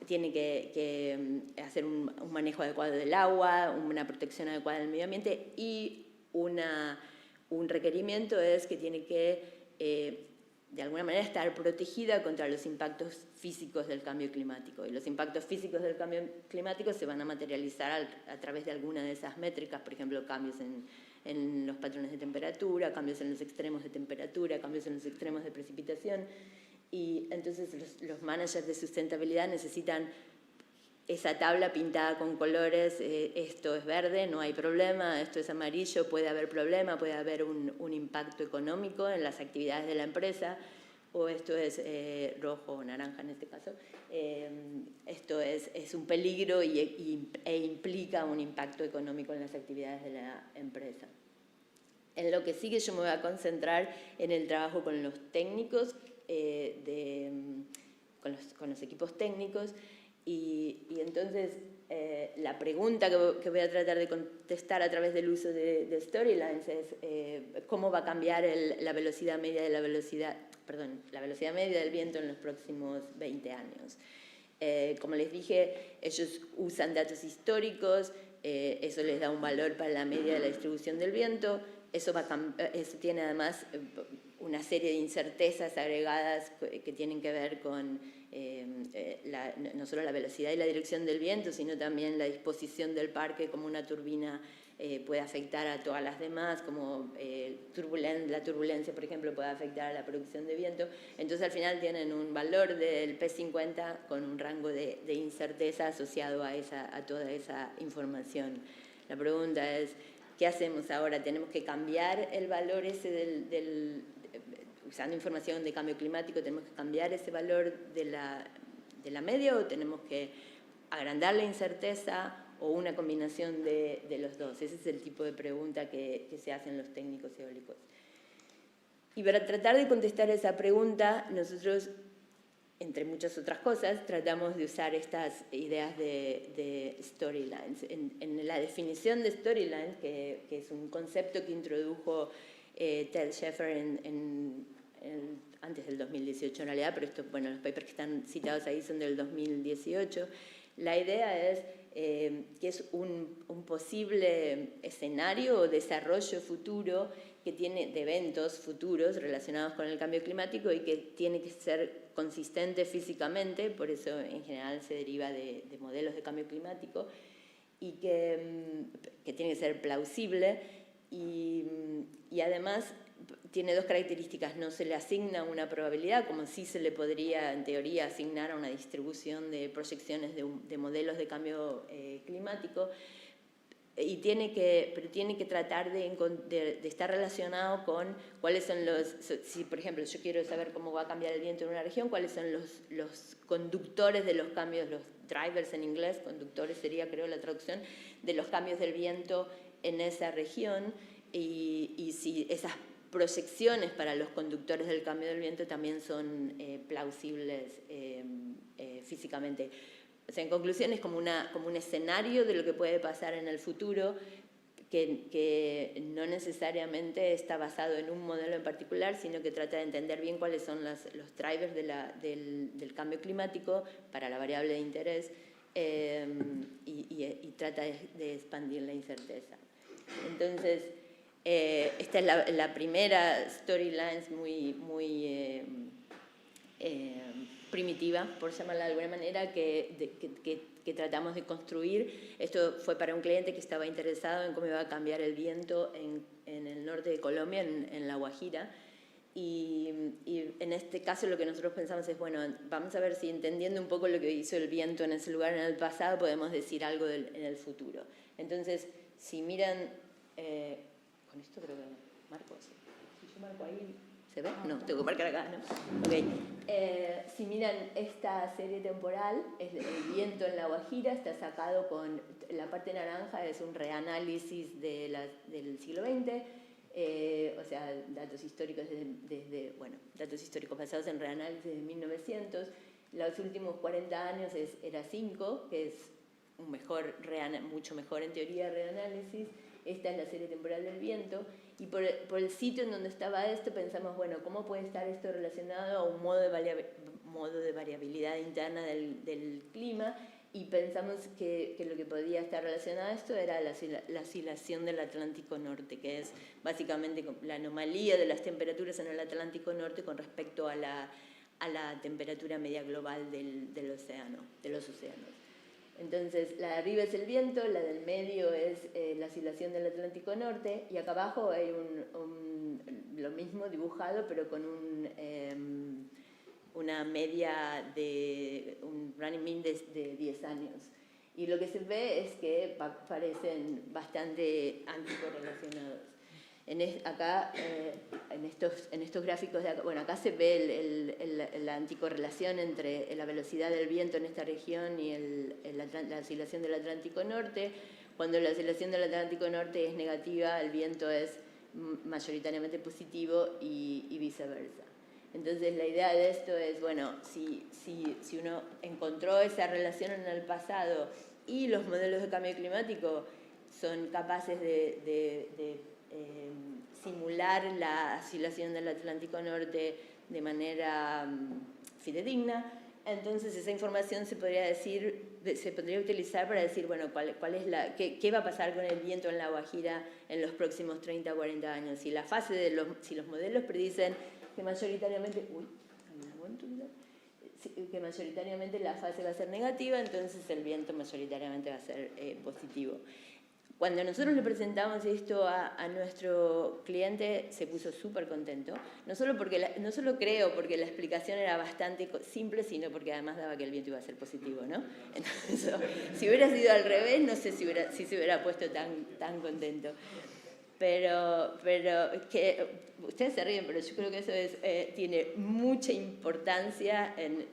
tiene que hacer un manejo adecuado del agua, una protección adecuada del medio ambiente y un requerimiento es que tiene que de alguna manera estar protegida contra los impactos físicos del cambio climático. Y los impactos físicos del cambio climático se van a materializar a través de alguna de esas métricas, por ejemplo, cambios en los patrones de temperatura, cambios en los extremos de temperatura, cambios en los extremos de precipitación. Y entonces los managers de sustentabilidad necesitan esa tabla pintada con colores, esto es verde, no hay problema, esto es amarillo, puede haber problema, puede haber un impacto económico en las actividades de la empresa, o esto es rojo o naranja en este caso, esto es un peligro e implica un impacto económico en las actividades de la empresa. En lo que sigue yo me voy a concentrar en el trabajo con los técnicos, con los equipos técnicos, y entonces la pregunta que voy a tratar de contestar a través del uso de Storylines es cómo va a cambiar la velocidad media de la velocidad media del viento en los próximos 20 años. Como les dije, ellos usan datos históricos, eso les da un valor para la media de la distribución del viento, eso tiene además una serie de incertezas agregadas que tienen que ver con no solo la velocidad y la dirección del viento, sino también la disposición del parque, como una turbina puede afectar a todas las demás, como la turbulencia, por ejemplo, puede afectar a la producción de viento. Entonces, al final tienen un valor del P50 con un rango de incerteza asociado a toda esa información. La pregunta es, ¿qué hacemos ahora? ¿Tenemos que cambiar el valor ese usando información de cambio climático, tenemos que cambiar ese valor de la media o tenemos que agrandar la incerteza o una combinación de los dos? Ese es el tipo de pregunta que se hacen los técnicos eólicos. Y para tratar de contestar esa pregunta, nosotros, entre muchas otras cosas, tratamos de usar estas ideas de storylines. En la definición de storylines, que es un concepto que introdujo Ted Sheffer antes del 2018 en realidad, pero los papers que están citados ahí son del 2018. La idea es que es un posible escenario o desarrollo futuro que tiene de eventos futuros relacionados con el cambio climático y que tiene que ser consistente físicamente, por eso en general se deriva de modelos de cambio climático, y que tiene que ser plausible y además tiene dos características: no se le asigna una probabilidad, como sí se le podría en teoría asignar a una distribución de proyecciones de modelos de cambio climático, pero tiene que tratar de estar relacionado con cuáles son si por ejemplo yo quiero saber cómo va a cambiar el viento en una región, cuáles son los conductores de los cambios, los drivers en inglés, conductores sería creo la traducción, de los cambios del viento en esa región, y si esas proyecciones para los conductores del cambio del viento también son plausibles físicamente. O sea, en conclusión es como un escenario de lo que puede pasar en el futuro que no necesariamente está basado en un modelo en particular, sino que trata de entender bien cuáles son los drivers del cambio climático para la variable de interés y trata de expandir la incerteza. Entonces, esta es la primera storyline muy primitiva, por llamarla de alguna manera, que tratamos de construir. Esto fue para un cliente que estaba interesado en cómo iba a cambiar el viento en el norte de Colombia, en La Guajira. Y en este caso lo que nosotros pensamos es, bueno, vamos a ver si entendiendo un poco lo que hizo el viento en ese lugar en el pasado, podemos decir algo en el futuro. Entonces, si miran, con esto creo que marco, si yo marco ahí, ¿se ve? No, tengo que marcar acá, ¿no? Ok. Si miran esta serie temporal, es el viento en La Guajira, está sacado con, la parte naranja es un reanálisis del siglo XX, o sea, datos históricos datos históricos basados en reanálisis de 1900. Los últimos 40 años era 5, que es mucho mejor en teoría reanálisis. Esta es la serie temporal del viento, y por el sitio en donde estaba esto pensamos, bueno, ¿cómo puede estar esto relacionado a un modo de variabilidad interna del clima? Y pensamos que lo que podía estar relacionado a esto era la oscilación del Atlántico Norte, que es básicamente la anomalía de las temperaturas en el Atlántico Norte con respecto a la temperatura media global de los océanos. Entonces, la de arriba es el viento, la del medio es la oscilación del Atlántico Norte, y acá abajo hay lo mismo dibujado, pero con una media un running mean de 10 años. Y lo que se ve es que parecen bastante anticorrelacionados. Acá, en estos gráficos de acá, bueno, acá se ve la anticorrelación entre la velocidad del viento en esta región y la oscilación del Atlántico Norte. Cuando la oscilación del Atlántico Norte es negativa, el viento es mayoritariamente positivo y viceversa. Entonces, la idea de esto es, bueno, si uno encontró esa relación en el pasado y los modelos de cambio climático son capaces de simular la oscilación del Atlántico Norte de manera fidedigna, entonces esa información se podría utilizar para decir, bueno, qué va a pasar con el viento en La Guajira en los próximos 30 o 40 años. Si los modelos predicen que mayoritariamente, que mayoritariamente la fase va a ser negativa, entonces el viento mayoritariamente va a ser positivo. Cuando nosotros le presentamos esto a nuestro cliente, se puso súper contento, no solo creo porque la explicación era bastante simple, sino porque además daba que el viento iba a ser positivo, ¿no? Entonces, si hubiera sido al revés, no sé si se hubiera puesto tan contento. Pero ustedes se ríen, pero yo creo que eso tiene mucha importancia en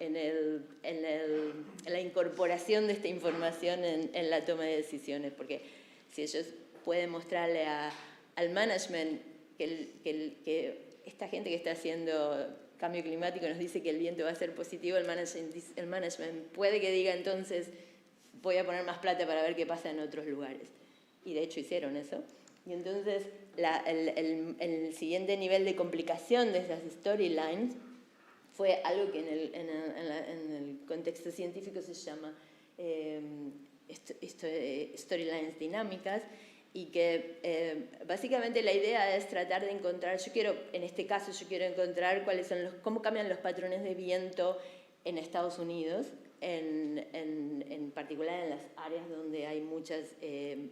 la incorporación de esta información en la toma de decisiones, porque si ellos pueden mostrarle al management que esta gente que está haciendo cambio climático nos dice que el viento va a ser positivo, el management puede que diga entonces voy a poner más plata para ver qué pasa en otros lugares. Y de hecho hicieron eso. Y entonces el siguiente nivel de complicación de esas storylines fue algo que en el contexto científico se llama storylines dinámicas, y que básicamente la idea es tratar de encontrar, en este caso yo quiero encontrar cómo cambian los patrones de viento en Estados Unidos, en particular en las áreas donde hay muchos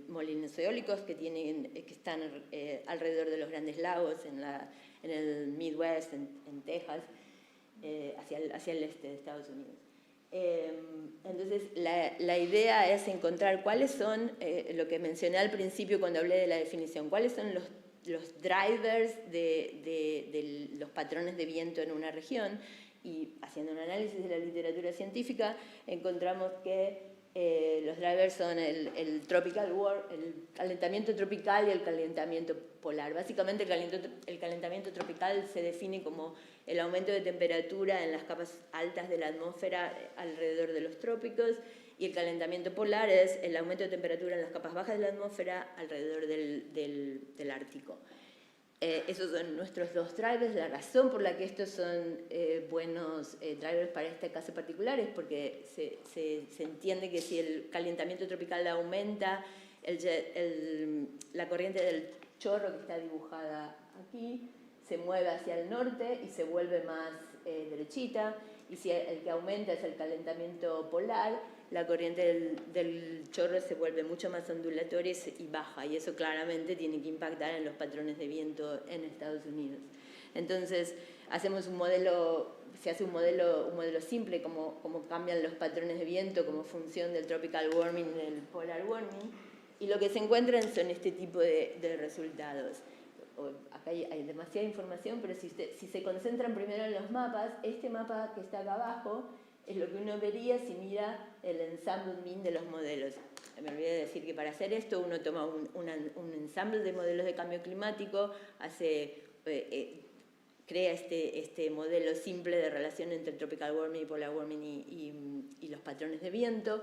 molinos eólicos que están alrededor de los grandes lagos, en el Midwest, en Texas, hacia el este de Estados Unidos. Entonces, la idea es encontrar cuáles son, lo que mencioné al principio cuando hablé de la definición, cuáles son los drivers de los patrones de viento en una región, y haciendo un análisis de la literatura científica encontramos que los drivers son el calentamiento tropical y el calentamiento polar. Básicamente el calentamiento tropical se define como el aumento de temperatura en las capas altas de la atmósfera alrededor de los trópicos, y el calentamiento polar es el aumento de temperatura en las capas bajas de la atmósfera alrededor del Ártico. Esos son nuestros dos drivers. La razón por la que estos son buenos drivers para este caso particular es porque se entiende que si el calentamiento tropical aumenta, la corriente del chorro que está dibujada aquí se mueve hacia el norte y se vuelve más derechita, y si el que aumenta es el calentamiento polar, la corriente del chorro se vuelve mucho más ondulatoria y baja, y eso claramente tiene que impactar en los patrones de viento en Estados Unidos. Entonces, hacemos un modelo, se hace un modelo simple, como cambian los patrones de viento como función del tropical warming y del polar warming, y lo que se encuentran son este tipo de resultados. Acá hay demasiada información, pero si se concentran primero en los mapas, este mapa que está acá abajo es lo que uno vería si mira el ensemble mean de los modelos. Me olvidé de decir que para hacer esto uno toma un ensemble de modelos de cambio climático, crea este modelo simple de relación entre tropical warming y polar warming y los patrones de viento,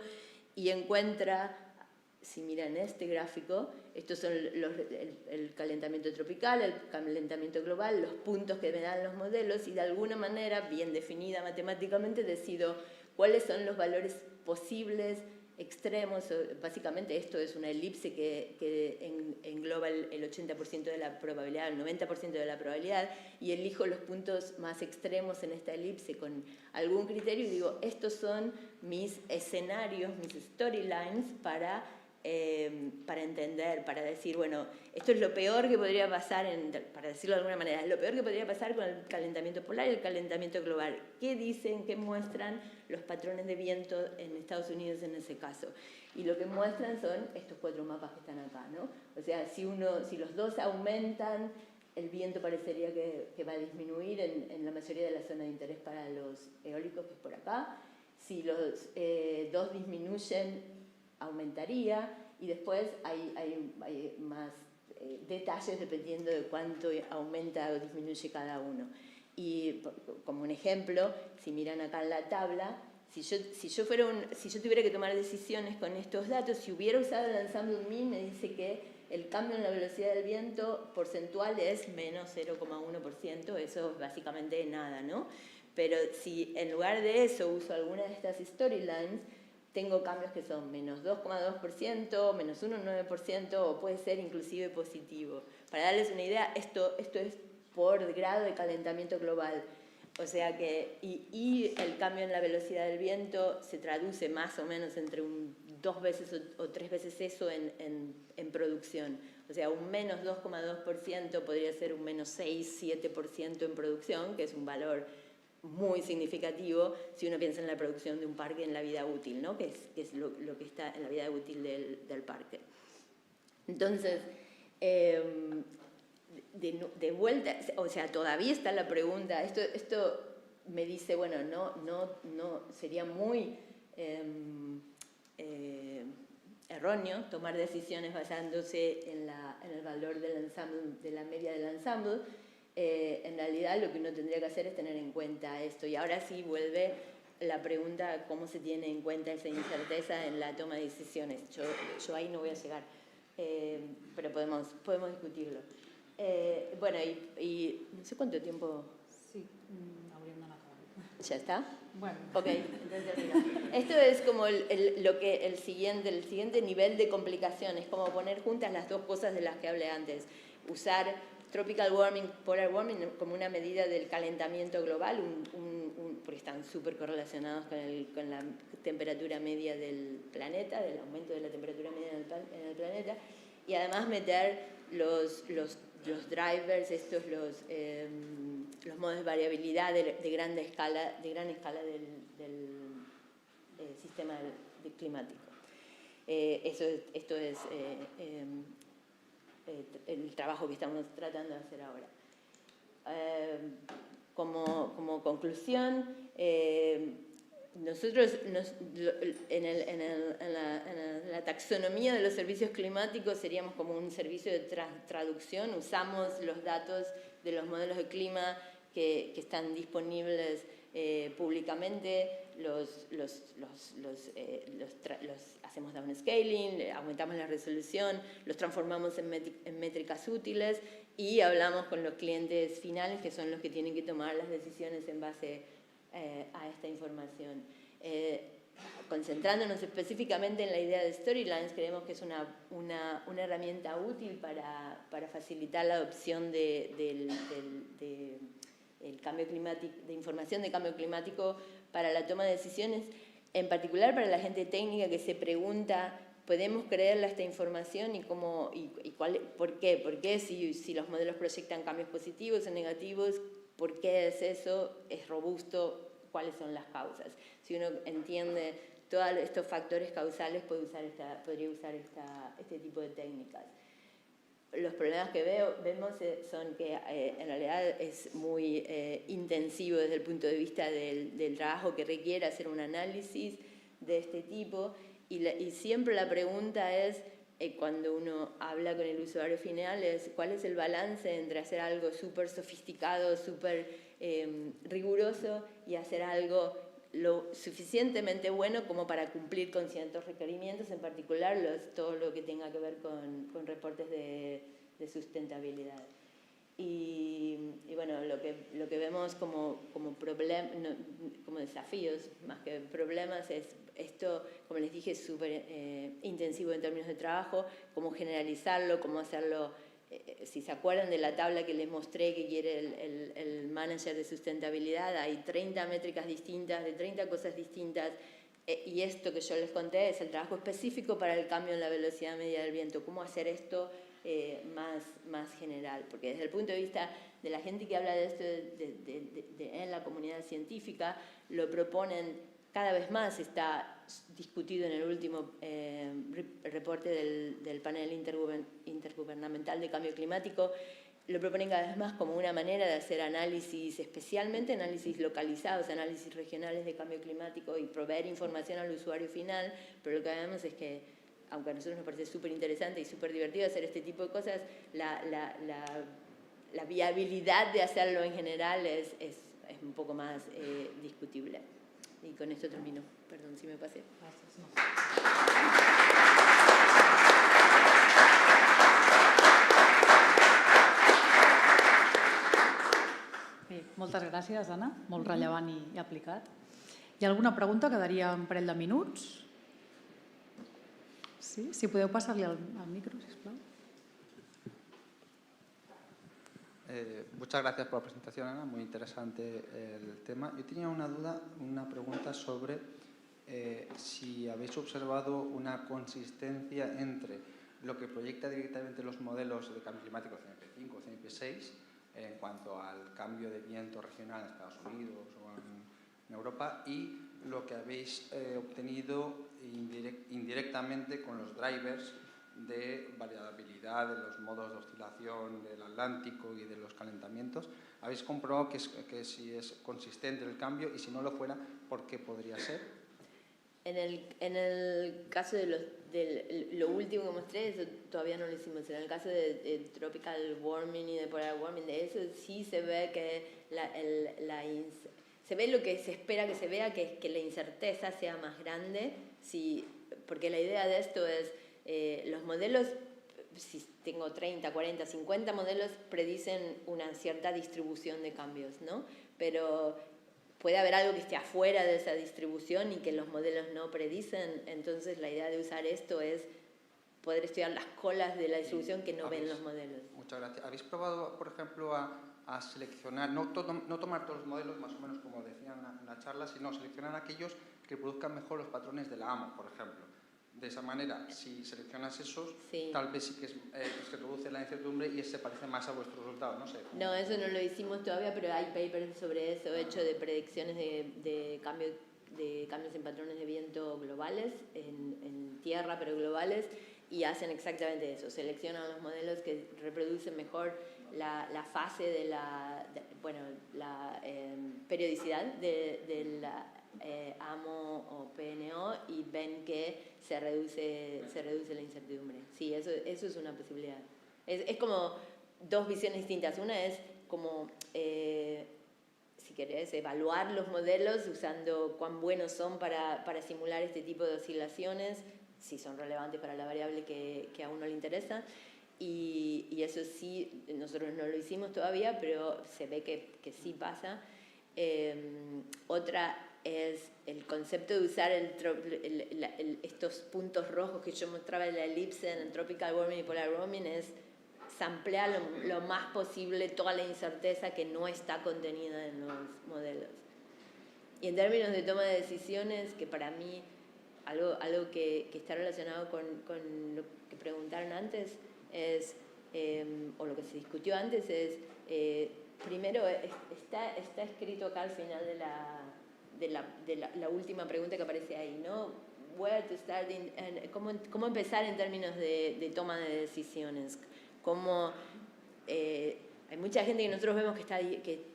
y encuentra, si miran este gráfico, estos son el calentamiento tropical, el calentamiento global, los puntos que me dan los modelos, y de alguna manera, bien definida matemáticamente, decido cuáles son los valores posibles, extremos. Básicamente esto es una elipse que engloba el 80% de la probabilidad, el 90% de la probabilidad, y elijo los puntos más extremos en esta elipse con algún criterio y digo, estos son mis escenarios, mis storylines para entender, para decir, bueno, esto es lo peor que podría pasar, para decirlo de alguna manera, es lo peor que podría pasar con el calentamiento polar y el calentamiento global. ¿Qué dicen, qué muestran los patrones de viento en Estados Unidos en ese caso? Y lo que muestran son estos 4 mapas que están acá, ¿no? O sea, si los dos aumentan, el viento parecería que va a disminuir en la mayoría de la zona de interés para los eólicos, que es por acá. Si los dos disminuyen, aumentaría, y después hay más detalles dependiendo de cuánto aumenta o disminuye cada uno. Y como un ejemplo, si miran acá en la tabla, si yo tuviera que tomar decisiones con estos datos, si hubiera usado el ensemble mean, me dice que el cambio en la velocidad del viento porcentual es menos 0,1%, eso es básicamente nada, ¿no? Pero si en lugar de eso uso alguna de estas storylines, tengo cambios que son menos 2,2%, menos 1,9%, o puede ser inclusive positivo. Para darles una idea, esto es por grado de calentamiento global. O sea que, y el cambio en la velocidad del viento se traduce más o menos entre 2 veces o 3 veces eso en producción. O sea, un menos 2,2% podría ser un menos 6, 7% en producción, que es un valor muy significativo si uno piensa en la producción de un parque en la vida útil, ¿no? que es lo que está en la vida útil del parque. Entonces, de vuelta, o sea, todavía está la pregunta, esto me dice, bueno, no sería muy erróneo tomar decisiones basándose en el valor del ensemble, de la media del ensemble. En realidad lo que uno tendría que hacer es tener en cuenta esto, y ahora sí vuelve la pregunta, ¿cómo se tiene en cuenta esa incerteza en la toma de decisiones? Yo ahí no voy a llegar, pero podemos discutirlo. Bueno, y no sé cuánto tiempo... Sí, hauríem d'anar acabant. ¿Ya está? Bueno. Ok, entonces mira, esto es como el siguiente nivel de complicación, es como poner juntas las dos cosas de las que hablé antes, usar tropical warming, polar warming como una medida del calentamiento global, porque están súper correlacionados con la temperatura media del planeta, del aumento de la temperatura media en el planeta, y además meter los drivers, los modos de variabilidad de gran escala sistema climático. Esto es el trabajo que estamos tratando de hacer ahora. Como conclusión, nosotros en la taxonomía de los servicios climáticos seríamos como un servicio de traducción. Usamos los datos de los modelos de clima que están disponibles públicamente, hacemos downscaling, aumentamos la resolución, los transformamos en métricas útiles y hablamos con los clientes finales, que son los que tienen que tomar las decisiones en base a esta información. Concentrándonos específicamente en la idea de Storylines, creemos que es una herramienta útil para facilitar la adopción del cambio climático, de información de cambio climático para la toma de decisiones, en particular para la gente técnica que se pregunta, ¿podemos creerle a esta información y por qué? ¿Por qué si los modelos proyectan cambios positivos o negativos? ¿Por qué es eso? ¿Es robusto? ¿Cuáles son las causas? Si uno entiende todos estos factores causales, podría usar este tipo de técnicas. Los problemas que vemos son que en realidad es muy intensivo desde el punto de vista del trabajo que requiere hacer un análisis de este tipo y siempre la pregunta es, cuando uno habla con el usuario final, es cuál es el balance entre hacer algo súper sofisticado, súper riguroso y hacer algo lo suficientemente bueno como para cumplir con ciertos requerimientos, en particular todo lo que tenga que ver con reportes de sustentabilidad. Y bueno, lo que vemos como desafíos, más que problemas, es esto, como les dije, es súper intensivo en términos de trabajo, cómo generalizarlo, cómo hacerlo. Si se acuerdan de la tabla que les mostré que quiere el manager de sustentabilidad, hay 30 métricas distintas, de 30 cosas distintas, y esto que yo les conté es el trabajo específico para el cambio en la velocidad media del viento, cómo hacer esto más general, porque desde el punto de vista de la gente que habla de esto en la comunidad científica, lo proponen cada vez más, está discutido en el último reporte del panel intergubernamental de cambio climático, lo proponen cada vez más como una manera de hacer análisis, especialmente análisis localizados, análisis regionales de cambio climático y proveer información al usuario final, pero lo que vemos es que, aunque a nosotros nos parece súper interesante y súper divertido hacer este tipo de cosas, la viabilidad de hacerlo en general es un poco más discutible. Y con esto termino. Perdón si me pasé. Bé, moltes gràcies, Anna. Molt rellevant i aplicat. Hi ha alguna pregunta? Quedaria un parell de minuts. Sí? Si podeu passar-li al micro, sisplau. Muchas gracias por la presentación, Ana, muy interesante el tema. Yo tenía una pregunta sobre si habéis observado una consistencia entre lo que proyecta directamente los modelos de cambio climático CNP5 o CNP6 en cuanto al cambio de viento regional en Estados Unidos o en Europa y lo que habéis obtenido indirectamente con los drivers de variabilidad de los modos de oscilación del Atlántico y de los calentamientos. ¿Habéis comprobado que si es consistente el cambio y si no lo fuera, por qué podría ser? En el caso de lo último que mostré, eso todavía no lo hicimos. En el caso de tropical warming y de polar warming, de eso sí se ve que se ve lo que se espera que se vea, que es que la incerteza sea más grande, porque la idea de esto es los modelos, si tengo 30, 40, 50 modelos, predicen una cierta distribución de cambios, ¿no? Pero puede haber algo que esté afuera de esa distribución y que los modelos no predicen, entonces la idea de usar esto es poder estudiar las colas de la distribución que no ven los modelos. Muchas gracias. ¿Habéis probado, por ejemplo, a seleccionar, no tomar todos los modelos más o menos como decían en la charla, sino seleccionar aquellos que produzcan mejor los patrones de la AMO, por ejemplo? De esa manera, si seleccionas esos, sí, tal vez sí que se reduce la incertidumbre y se parece más a vuestros resultados, no sé. No, eso no lo hicimos todavía, pero hay papers sobre eso, hecho de predicciones de cambio de cambios en patrones de viento globales, en tierra, pero globales, y hacen exactamente eso, seleccionan los modelos que reproducen mejor la fase de la periodicidad de la AMO o PNO y ven que se reduce la incertidumbre. Sí, eso es una posibilidad. Es como dos visiones distintas. Una es como, si querés, evaluar los modelos usando cuán buenos son para simular este tipo de oscilaciones, si son relevantes para la variable que a uno le interesa. Y eso sí, nosotros no lo hicimos todavía, pero se ve que sí pasa. Otra es el concepto de usar estos puntos rojos que yo mostraba en la elipse en el tropical warming y polar warming, es samplear lo más posible toda la incerteza que no está contenida en los modelos. Y en términos de toma de decisiones, que para mí algo que está relacionado con lo que preguntaron antes es, o lo que se discutió antes es, primero está escrito acá al final de la última pregunta que aparece ahí, ¿no? Where to start cómo empezar en términos de toma de decisiones. Hay mucha gente que nosotros vemos que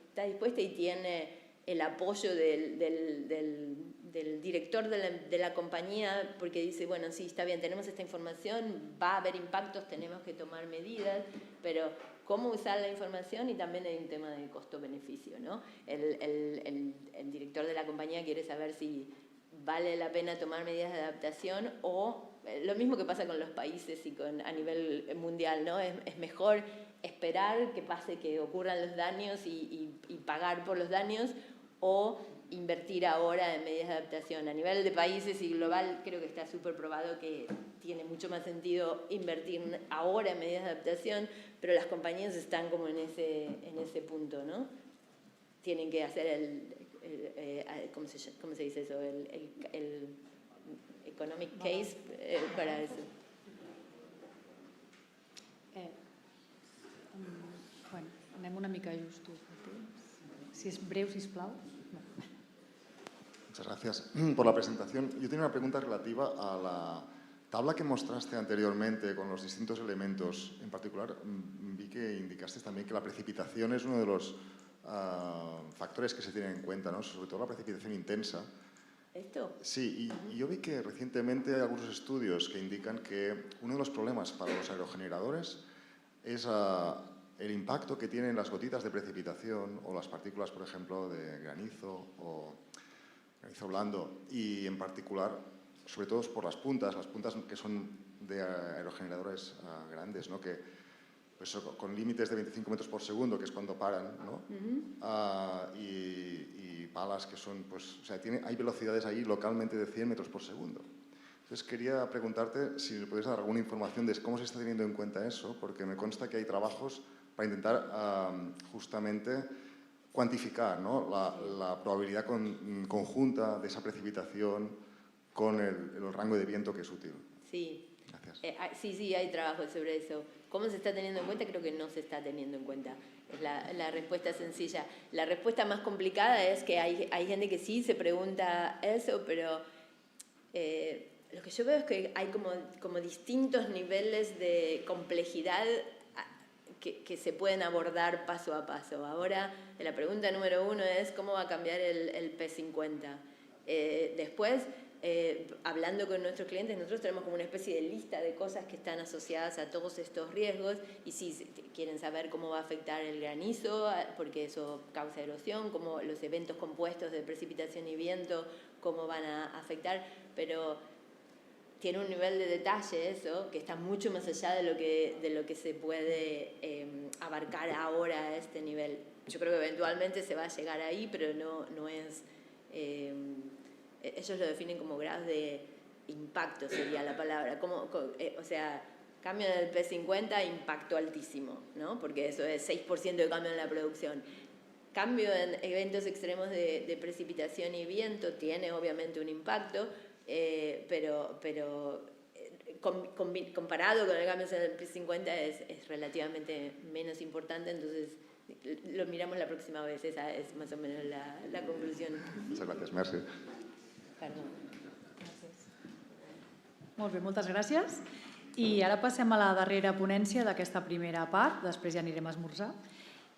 está dispuesta y tiene el apoyo del director de la compañía, porque dice, bueno, sí, está bien, tenemos esta información, va a haber impactos, tenemos que tomar medidas, pero cómo usar la información, y también hay un tema de costo-beneficio, ¿no? El director de la compañía quiere saber si vale la pena tomar medidas de adaptación, o lo mismo que pasa con los países y a nivel mundial, ¿no? Es mejor esperar que pase, que ocurran los daños y pagar por los daños, o invertir ahora en medidas de adaptación. A nivel de países y global creo que está súper probado que tiene mucho más sentido invertir ahora en medidas de adaptación, pero las compañías están como en ese punto, ¿no? Tienen que hacer ¿cómo se dice eso? El economic case para eso. Bueno, anem una mica justos de temps. Si és breu, sisplau. No. Muchas gracias por la presentación. Yo tenía una pregunta relativa a la tabla que mostraste anteriormente con los distintos elementos. En particular, vi que indicaste también que la precipitación es uno de los factores que se tienen en cuenta, ¿no? Sobre todo la precipitación intensa. ¿Esto? Sí, y yo vi que recientemente hay algunos estudios que indican que uno de los problemas para los aerogeneradores es el impacto que tienen las gotitas de precipitación o las partículas, por ejemplo, de granizo o granizo blando, y en particular, sobre todo por las puntas que son de aerogeneradores grandes, ¿no? Que, pues, con límites de 25 metros por segundo, que es cuando paran, ¿no? Y palas que son, pues, o sea, hay velocidades ahí localmente de 100 metros por segundo. Entonces quería preguntarte si me puedes dar alguna información de cómo se está teniendo en cuenta eso, porque me consta que hay trabajos para intentar justamente cuantificar, ¿no? la probabilidad conjunta de esa precipitación con el rango de viento que es útil. Sí. Gracias. Sí, hay trabajos sobre eso. ¿Cómo se está teniendo en cuenta? Creo que no se está teniendo en cuenta. Es la respuesta sencilla. La respuesta más complicada es que hay gente que sí se pregunta eso, pero lo que yo veo es que hay como distintos niveles de complejidad que se pueden abordar paso a paso. Ahora, la pregunta número 1 es cómo va a cambiar el P50. Después, hablando con nuestros clientes, nosotros tenemos como una especie de lista de cosas que están asociadas a todos estos riesgos, y si quieren saber cómo va a afectar el granizo, porque eso causa erosión, cómo los eventos compuestos de precipitación y viento, cómo van a afectar, pero tiene un nivel de detalle eso que está mucho más allá de lo que se puede abarcar ahora a este nivel. Yo creo que eventualmente se va a llegar ahí, pero no es... ellos lo definen como grados de impacto, sería la palabra. O sea, cambio en el P50, impacto altísimo, ¿no? Porque eso es 6% de cambio en la producción. Cambio en eventos extremos de precipitación y viento tiene obviamente un impacto, pero comparado con el cambio en el P50 es relativamente menos importante, entonces lo miramos la próxima vez. Esa es más o menos la conclusión. Muchas gracias, merci. Perdó. Molt bé, moltes gràcies. I ara passem a la darrera ponència d'aquesta primera part, després ja anirem a esmorzar.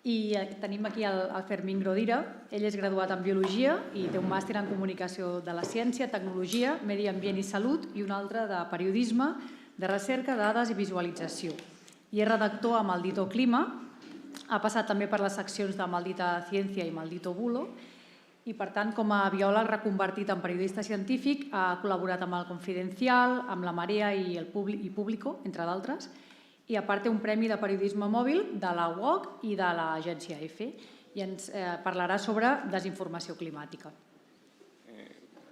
I tenim aquí el Fermín Grodira. Ell és graduat en Biologia i té un màster en Comunicació de la Ciència, Tecnologia, Medi Ambient i Salut i un altre de Periodisme, de Recerca, Dades i Visualització. I és redactor a Maldito Clima. Ha passat també per les seccions de Maldita Ciencia i Maldito Bulo. I, per tant, com a biòleg reconvertit en periodista científic, ha col·laborat amb el Confidencial, amb la Marea i Público, entre d'altres, i a part té un premi de periodisme mòbil de la UOC i de l'agència EFE, i ens parlarà sobre desinformació climàtica.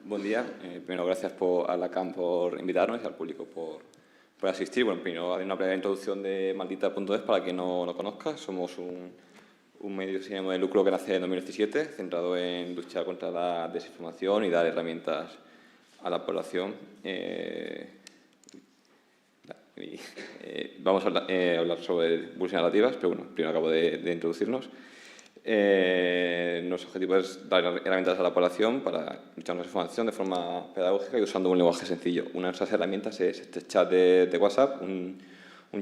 Buen día. Primero, gracias a la CAM por invitarnos y al público por asistir. Bueno, primero, hay una breve introducción de Maldita.es para quien no lo conozca. Somos un medio sin ánimo de lucro que nace en 2017, centrado en luchar contra la desinformación y dar herramientas a la población. Vamos a hablar sobre vulnerabilidades narrativas, pero bueno, primero acabo de introducirnos. Nuestro objetivo es dar herramientas a la población para luchar contra la desinformación de forma pedagógica y usando un lenguaje sencillo. Una de esas herramientas es este chat de WhatsApp, un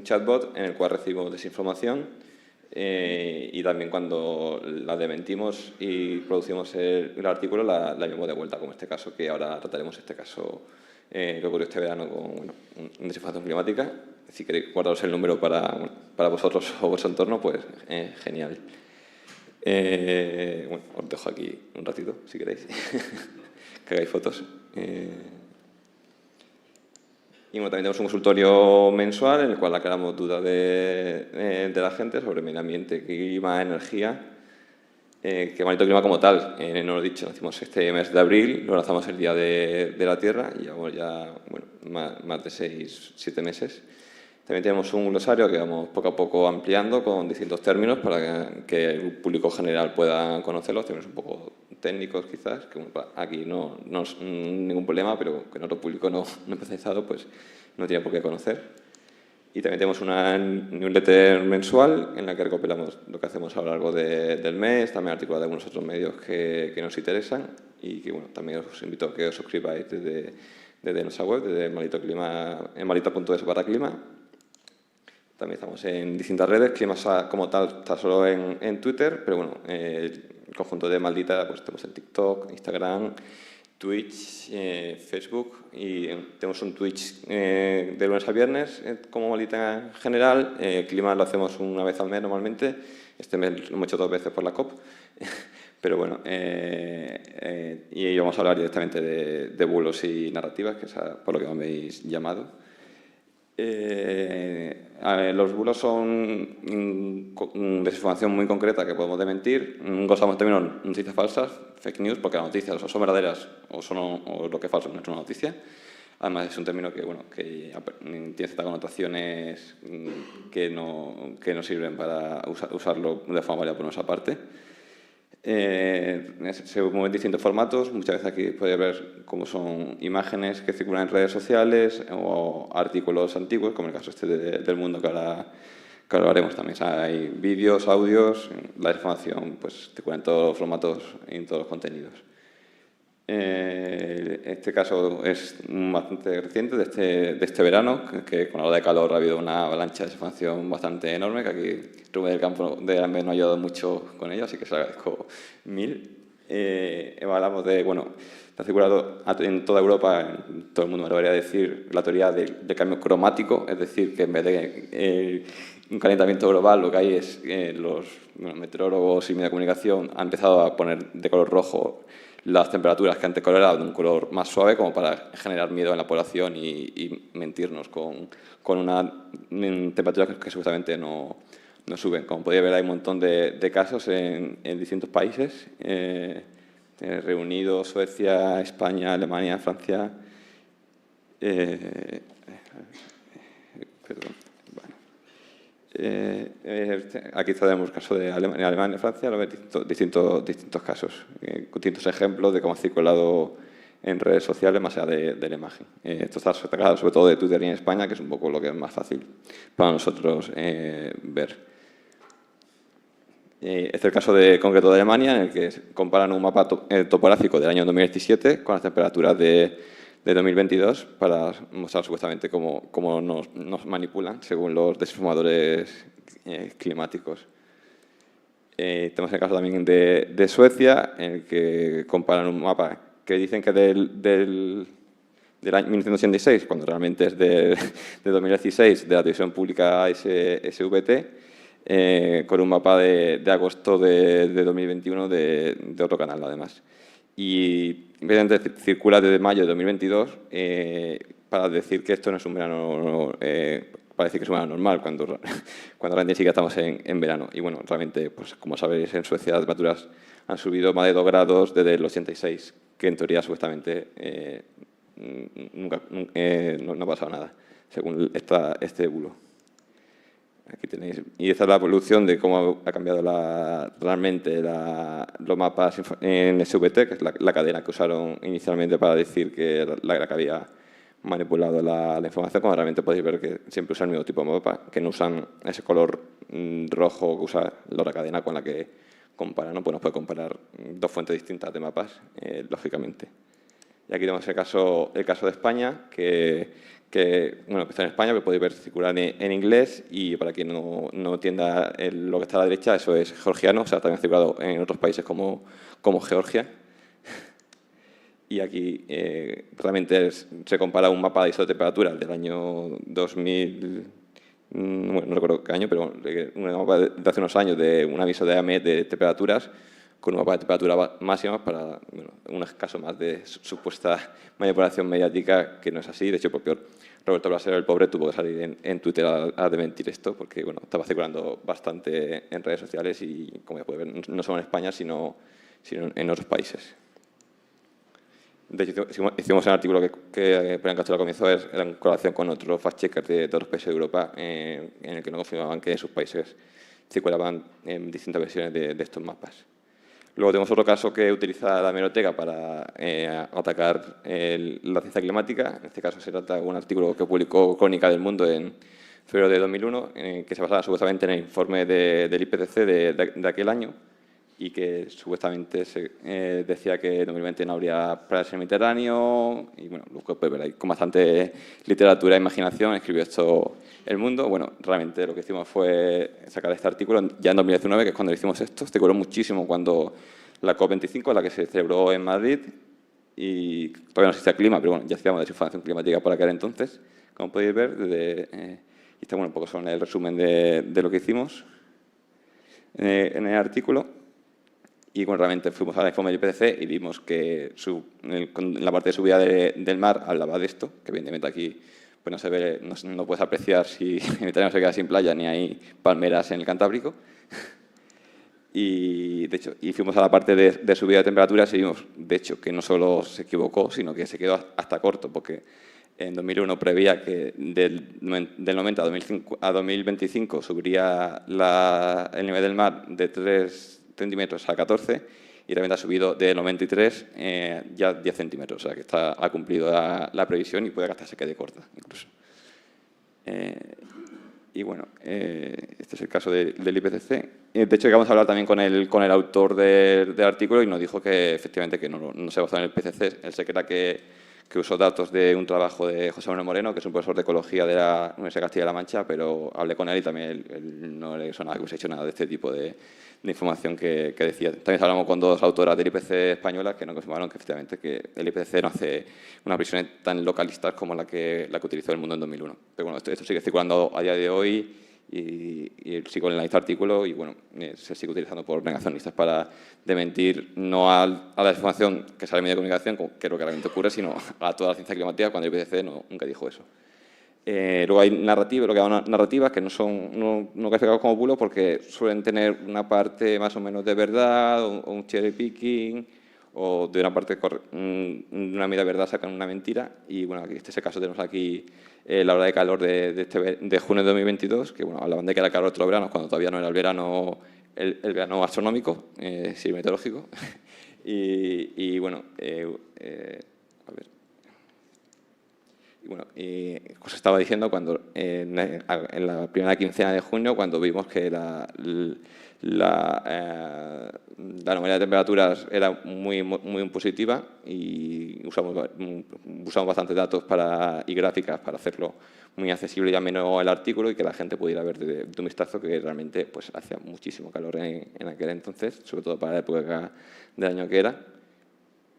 chatbot en el cual recibimos desinformación y también cuando la desmentimos y producimos el artículo la llevamos de vuelta, como este caso, que ahora trataremos este caso que ocurrió este verano con desinformación climática. Si queréis guardaros el número para vosotros o vuestro entorno, pues genial. Bueno, os dejo aquí un ratito, si queréis, que hagáis fotos. Y bueno, también tenemos un consultorio mensual en el cual aclaramos dudas de la gente sobre medio ambiente, clima, energía. Que Maldito Clima como tal, no lo he dicho, lo hicimos este mes de abril, lo lanzamos el Día de la Tierra y llevamos ya más de 6-7 meses. También tenemos un glosario que vamos poco a poco ampliando con distintos términos para que el público general pueda conocerlos. Términos un poco técnicos quizás, que aquí no es ningún problema, pero que en otro público no especializado pues no tiene por qué conocer. Y también tenemos una newsletter mensual en la que recopilamos lo que hacemos a lo largo del mes, también artículos de algunos otros medios que nos interesan y que bueno, también os invito a que os suscribáis desde nuestra web, desde Maldito Clima, en maldita.es/clima. También estamos en distintas redes, Clima como tal está solo en Twitter, pero bueno, el conjunto de Maldita pues tenemos en TikTok, Instagram, Twitch, Facebook y tenemos un Twitch de lunes a viernes como Maldita en general. Clima lo hacemos una vez al mes normalmente, este mes lo hemos hecho 2 veces por la COP, pero bueno, y hoy vamos a hablar directamente de bulos y narrativas, que es por lo que me habéis llamado. Los bulos son desinformación muy concreta que podemos desmentir. Usamos también noticias falsas, fake news, porque las noticias o son verdaderas o lo que es falso no es una noticia. Además es un término que tiene ciertas connotaciones que no sirven para usarlo de forma válida por nuestra parte. Se mueven distintos formatos, muchas veces aquí podéis ver cómo son imágenes que circulan en redes sociales o artículos antiguos, como el caso este del Mundo que ahora haremos también. Hay vídeos, audios, la información pues circula en todos los formatos y en todos los contenidos. Este caso es bastante reciente, de este verano, que con la ola de calor ha habido una avalancha de desinformación bastante enorme, que aquí Rubén del Campo de AMB nos ha ayudado mucho con ello, así que se lo agradezco mil. Hablamos de, ha circulado en toda Europa, en todo el mundo me lo debería decir, la teoría del cambio cromático, es decir, que en vez de un calentamiento global, lo que hay es los meteorólogos y media de comunicación han empezado a poner de color rojo las temperaturas que antes eran de un color más suave, como para generar miedo en la población y mentirnos con una temperatura que supuestamente no suben. Como podéis ver, hay un montón de casos en distintos países, Reino Unido, Suecia, España, Alemania, Francia. Aquí tenemos el caso de Alemania y Francia, distintos casos, distintos ejemplos de cómo ha circulado en redes sociales más allá de la imagen. Esto está sacado sobre todo de Twitter y en España, que es un poco lo que es más fácil para nosotros ver. Este es el caso concreto de Alemania, en el que comparan un mapa topográfico del año 2017 con las temperaturas de 2022 para mostrar supuestamente cómo nos manipulan según los desinformadores climáticos. Tenemos el caso también de Suecia, en el que comparan un mapa que dicen que del año 1986, cuando realmente es de 2016, de la televisión pública SVT, con un mapa de agosto de 2021 de otro canal, además. Y evidentemente circula desde mayo de 2022 para decir que esto no es un verano, para decir que es un verano normal, cuando realmente sí que estamos en verano. Y bueno, realmente, pues como sabéis, en Suecia las temperaturas han subido más de 2 grados desde el 86, que en teoría supuestamente nunca no ha pasado nada, según este bulo. Aquí tenéis. Y esta es la evolución de cómo ha cambiado realmente los mapas en SVT, que es la cadena que usaron inicialmente para decir que la que había manipulado la información, como realmente podéis ver que siempre usan el mismo tipo de mapa, que no usan ese color rojo que usa la otra cadena con la que comparan, ¿no? Pues nos puede comparar dos fuentes distintas de mapas, lógicamente. Y aquí tenemos el caso de España, que está en España, que podéis ver circular en inglés, y para quien no entienda lo que está a la derecha, eso es georgiano, o sea, también ha circulado en otros países como Georgia. Y aquí realmente se compara un mapa de isotemperaturas del año 2000, bueno, no recuerdo qué año, pero un mapa de hace unos años de un aviso de AMET de temperaturas, con un mapa de temperatura máxima para un caso más de supuesta manipulación mediática, que no es así. De hecho, el propio Roberto Brasero, el pobre, tuvo que salir en Twitter a desmentir esto, porque estaba circulando bastante en redes sociales y, como ya puede ver, no solo en España, sino en otros países. De hecho, hicimos un artículo que Brian Castro comenzó en colaboración con otros fact-checkers de otros países de Europa, en el que no confirmaban que en sus países circulaban en distintas versiones de estos mapas. Luego tenemos otro caso que utiliza la hemeroteca para atacar la ciencia climática. En este caso se trata de un artículo que publicó Crónica del Mundo en febrero de 2001, que se basaba supuestamente en el informe del IPCC de aquel año, y que supuestamente decía que en 2020 no habría playas en el Mediterráneo, y bueno, luego puede ver ahí con bastante literatura e imaginación escribió esto El Mundo. Bueno, realmente lo que hicimos fue sacar este artículo ya en 2019, que es cuando hicimos esto. Este curó muchísimo cuando la COP25, la que se celebró en Madrid, y todavía no existía clima, pero bueno, ya hacíamos desinformación climática por aquel entonces, como podéis ver. Y está un poco son el resumen de lo que hicimos en el artículo. Y bueno, realmente fuimos a la informe del IPCC y vimos que en la parte de subida del mar hablaba de esto, que evidentemente aquí pues no se ve, no puedes apreciar si el Mediterráneo se queda sin playa ni hay palmeras en el Cantábrico. Y de hecho, fuimos a la parte de subida de temperaturas y vimos, de hecho, que no solo se equivocó, sino que se quedó hasta corto, porque en 2001 preveía que del 90 a 2025 subiría el nivel del mar de 3 centímetros a 14, y realmente ha subido de 93 ya 10 centímetros, o sea que ha cumplido la previsión y puede que hasta se quede corta incluso. Y bueno, este es el caso del IPCC. De hecho, llegamos a hablar también con el autor del artículo y nos dijo que efectivamente que no se basó en el IPCC. Él se crea que usó datos de un trabajo de José Manuel Moreno, que es un profesor de ecología de la Universidad de Castilla-La Mancha, pero hablé con él y también él no le sonaba que hubiese hecho nada de este tipo de información que decía. También hablamos con dos autoras del IPCC españolas que nos confirmaron que efectivamente que el IPCC no hace unas previsiones tan localistas como la que utilizó El Mundo en 2001. Pero bueno, esto sigue circulando a día de hoy y sigo en este artículo y bueno, se sigue utilizando por negacionistas para desmentir no a la información que sale en medio de comunicación, que es lo que realmente ocurre, sino a toda la ciencia climática, cuando el IPCC nunca dijo eso. Luego hay narrativas que no calificadas como bulo porque suelen tener una parte más o menos de verdad o un cherry picking, o de una parte una media verdad sacan una mentira. Y bueno, aquí, este es el caso. Tenemos aquí la hora de calor de junio de 2022, que bueno, hablaban de que era calor todos los veranos cuando todavía no era el verano astronómico, sí, meteorológico. Y bueno, a ver. Y bueno, os estaba diciendo cuando en la primera quincena de junio, cuando vimos que la la anomalía de temperaturas era muy positiva y usamos bastantes datos y gráficas para hacerlo muy accesible y ameno el artículo y que la gente pudiera ver de un vistazo que realmente pues, hacía muchísimo calor en aquel entonces, sobre todo para la época del año que era,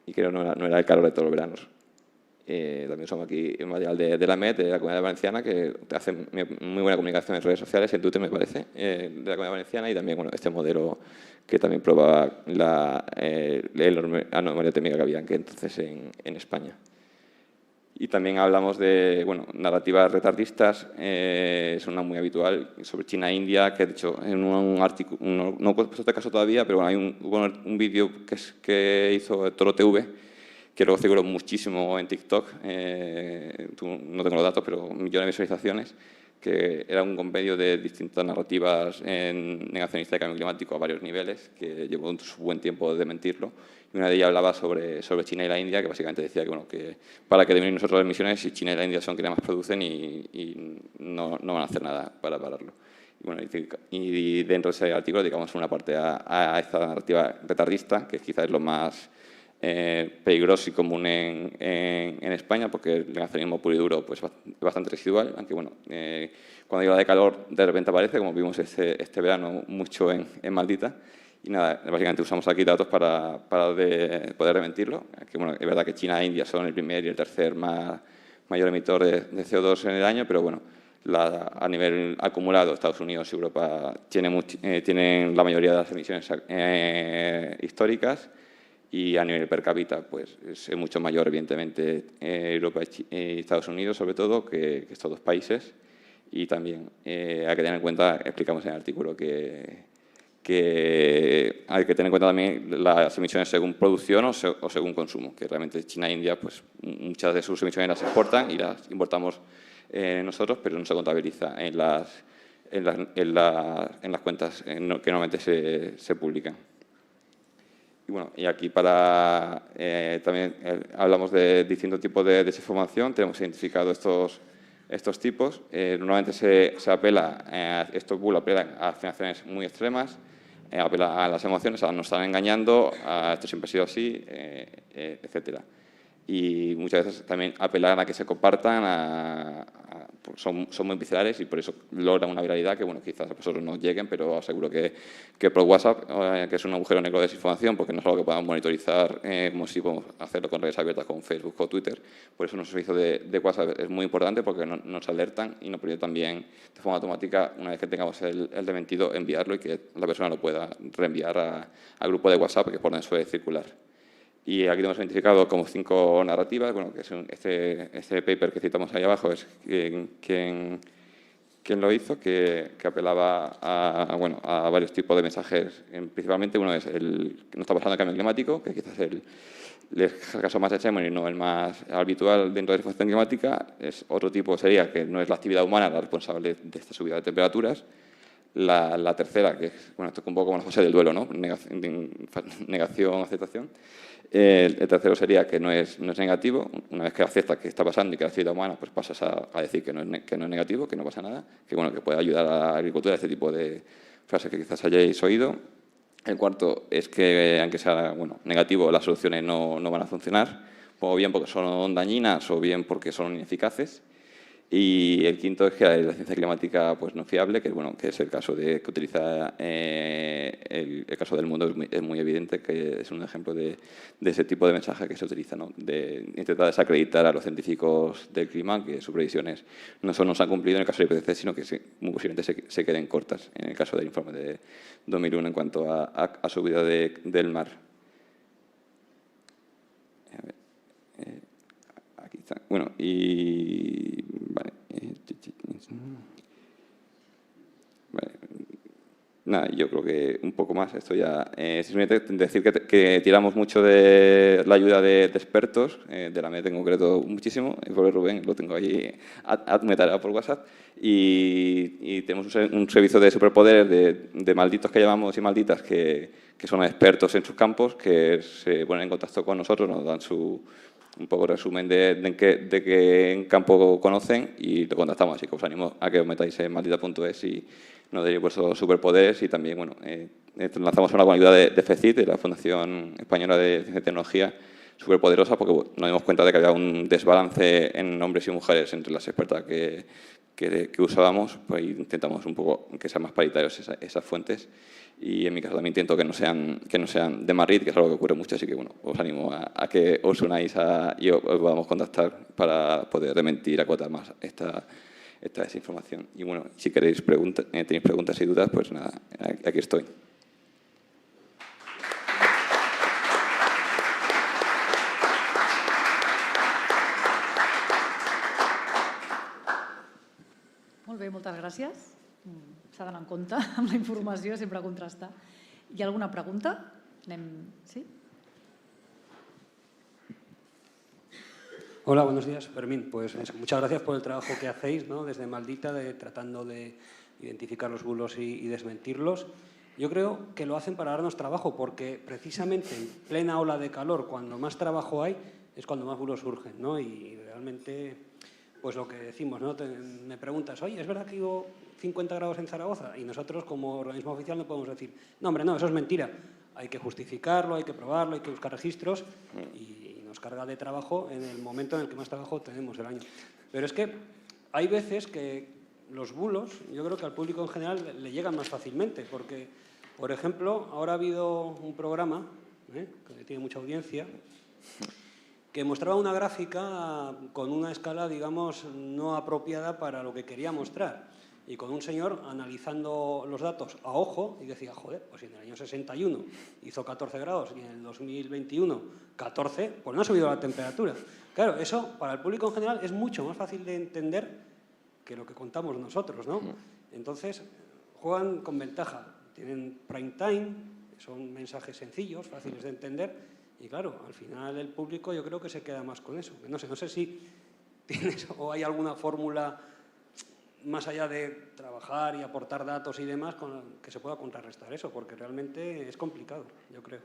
y que no era el calor de todos los veranos. También usamos aquí el material de la MED, de la Comunidad Valenciana, que hace muy buena comunicación en redes sociales, en Twitter me parece, de la Comunidad Valenciana, y también este modelo que también probaba la anomalía térmica que había entonces en España. Y también hablamos de narrativas retardistas, es una muy habitual, sobre China e India, que de hecho en un artículo, no he puesto este caso todavía, pero hay un vídeo que hizo Toro TV, que luego circuló muchísimo en TikTok, no tengo los datos, pero millones de visualizaciones, que era un compendio de distintas narrativas negacionistas de cambio climático a varios niveles, que llevó un buen tiempo de mentirlo. Y una de ellas hablaba sobre China y la India, que básicamente decía que para que disminuir nosotros las emisiones, si China y la India son quienes más producen y no van a hacer nada para pararlo. Y dentro de ese artículo dedicamos una parte a esta narrativa retardista, que quizás es lo más peligroso y común en España, porque el negacionismo puro y duro pues, es bastante residual, aunque cuando llega de calor de repente aparece, como vimos este verano mucho en Maldita. Y nada, básicamente usamos aquí datos para poder desmentirlo. Que, es verdad que China e India son el primer y el tercer mayor emitor de CO2 en el año, pero a nivel acumulado Estados Unidos y Europa tienen la mayoría de las emisiones históricas, y a nivel per cápita pues, es mucho mayor, evidentemente, Europa y Estados Unidos, sobre todo, que estos dos países. Y también hay que tener en cuenta, explicamos en el artículo, que hay que tener en cuenta también las emisiones según producción o según consumo, que realmente China e India, pues, muchas de sus emisiones las exportan y las importamos nosotros, pero no se contabiliza en las cuentas que normalmente se publican. Y aquí también hablamos de distintos tipos de desinformación. Tenemos identificado estos tipos. Normalmente se apela, estos bulos apelan a afirmaciones muy extremas, apela a las emociones, a nos están engañando, a esto siempre ha sido así, etcétera. Y muchas veces también apelan a que se compartan, son muy viscerales y por eso logran una viralidad que quizás a vosotros no lleguen, pero aseguro que por WhatsApp, que es un agujero negro de desinformación, porque no es algo que podamos monitorizar como si podemos hacerlo con redes abiertas como Facebook o Twitter. Por eso nuestro servicio de WhatsApp es muy importante, porque nos alertan y nos permite también de forma automática, una vez que tengamos el desmentido, enviarlo y que la persona lo pueda reenviar al grupo de WhatsApp, que es por donde suele circular. Y aquí hemos identificado como 5 narrativas, que es este paper que citamos ahí abajo es quien lo hizo, que apelaba a varios tipos de mensajes. Principalmente uno es el que no está pasando el cambio climático, que quizás es el caso más extremo y no el más habitual dentro de la situación climática. Otro tipo sería que no es la actividad humana la responsable de esta subida de temperaturas. La tercera, que esto es un poco como la fase del duelo, ¿no? Negación, aceptación. El tercero sería que no es negativo. Una vez que aceptas que está pasando y que la actividad humana, pues pasas a decir que no es negativo, que no pasa nada, que puede ayudar a la agricultura, este tipo de frases que quizás hayáis oído. El cuarto es que, aunque sea negativo, las soluciones no van a funcionar, o bien porque son dañinas o bien porque son ineficaces. Y el quinto es que la ciencia climática pues, no fiable, que es el caso que utiliza el caso del mundo, es muy evidente que es un ejemplo de ese tipo de mensaje que se utiliza, ¿no? De intentar desacreditar a los científicos del clima, que sus previsiones no solo no se han cumplido en el caso del IPCC, sino que muy posiblemente se queden cortas en el caso del informe de 2001 en cuanto a subida del mar. A ver, aquí está. Vale. Nada, yo creo que un poco más. Esto ya simplemente decir que tiramos mucho de la ayuda de expertos, de la MED en concreto muchísimo. El pobre Rubén lo tengo ahí metaleado por WhatsApp. Y tenemos un servicio de superpoderes de malditos que llamamos y malditas que son expertos en sus campos, que se ponen en contacto con nosotros, nos dan un poco resumen de qué campo conocen y lo contactamos. Así que os animo a que os metáis en maldita.es y nos dio vuestros superpoderes y también, bueno, lanzamos ahora con la ayuda de FECIT, de la Fundación Española de Ciencia y Tecnología, superpoderosa, porque nos dimos cuenta de que había un desbalance en hombres y mujeres entre las expertas que usábamos, pues intentamos un poco que sean más paritarios esas fuentes, y en mi caso también intento que no sean de Madrid, que es algo que ocurre mucho, así que bueno, os animo a que os unáis y os podamos contactar para poder desmentir, acotar más esta desinformación. Y bueno, si tenéis preguntas y dudas, pues nada, aquí estoy. Molt bé, moltes gràcies. S'ha d'anar en compte amb la informació, sempre contrastar. Hi ha alguna pregunta? Sí? Hola, buenos días, Fermín. Pues muchas gracias por el trabajo que hacéis, ¿no? Desde Maldita, tratando de identificar los bulos y desmentirlos. Yo creo que lo hacen para darnos trabajo, porque precisamente en plena ola de calor, cuando más trabajo hay, es cuando más bulos surgen, ¿no? Y realmente, pues lo que decimos, ¿no? Me preguntas, oye, ¿es verdad que hubo 50 grados en Zaragoza? Y nosotros, como organismo oficial, no podemos decir, no, hombre, no, eso es mentira. Hay que justificarlo, hay que probarlo, hay que buscar registros y nos carga de trabajo en el momento en el que más trabajo tenemos del año. Pero es que hay veces que los bulos, yo creo que al público en general le llegan más fácilmente, porque, por ejemplo, ahora ha habido un programa, que tiene mucha audiencia, que mostraba una gráfica con una escala, digamos, no apropiada para lo que quería mostrar. Y con un señor analizando los datos a ojo y decía, joder, pues si en el año 61 hizo 14 grados y en el 2021 14, pues no ha subido la temperatura. Claro, eso para el público en general es mucho más fácil de entender que lo que contamos nosotros, ¿no? Entonces, juegan con ventaja. Tienen prime time, son mensajes sencillos, fáciles de entender. Y claro, al final el público yo creo que se queda más con eso. No sé si tienes o hay alguna fórmula más allá de trabajar y aportar datos y demás que se pueda contrarrestar eso, porque realmente es complicado, yo creo.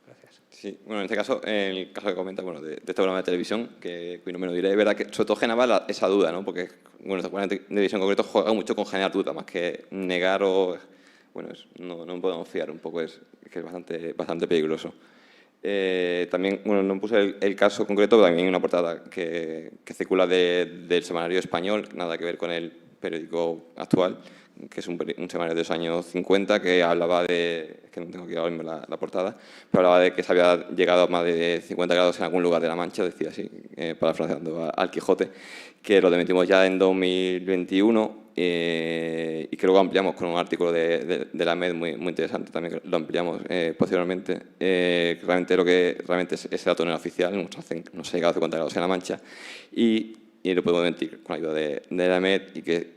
Gracias. Sí, bueno, en este caso, en el caso que comenta, bueno, de este programa de televisión, que no me lo diré, es verdad que sobre todo generaba esa duda, ¿no? Porque, bueno, este programa de televisión en concreto juega mucho con generar duda, más que negar o... Bueno, no podemos fiar un poco, es bastante peligroso. También, bueno, no puse el caso concreto, pero también hay una portada que circula del Semanario Español, nada que ver con el periódico actual, que es un semanario de los años 50, que hablaba de, es que no tengo aquí ahora mismo la portada, pero hablaba de que se había llegado a más de 50 grados en algún lugar de La Mancha, decía así, parafraseando al Quijote, que lo desmentimos ya en 2021 y que luego ampliamos con un artículo de la MED muy interesante, también que lo ampliamos posteriormente. Realmente ese dato no era oficial, nos ha llegado a 50 grados en La Mancha y lo podemos mentir con la ayuda de la MED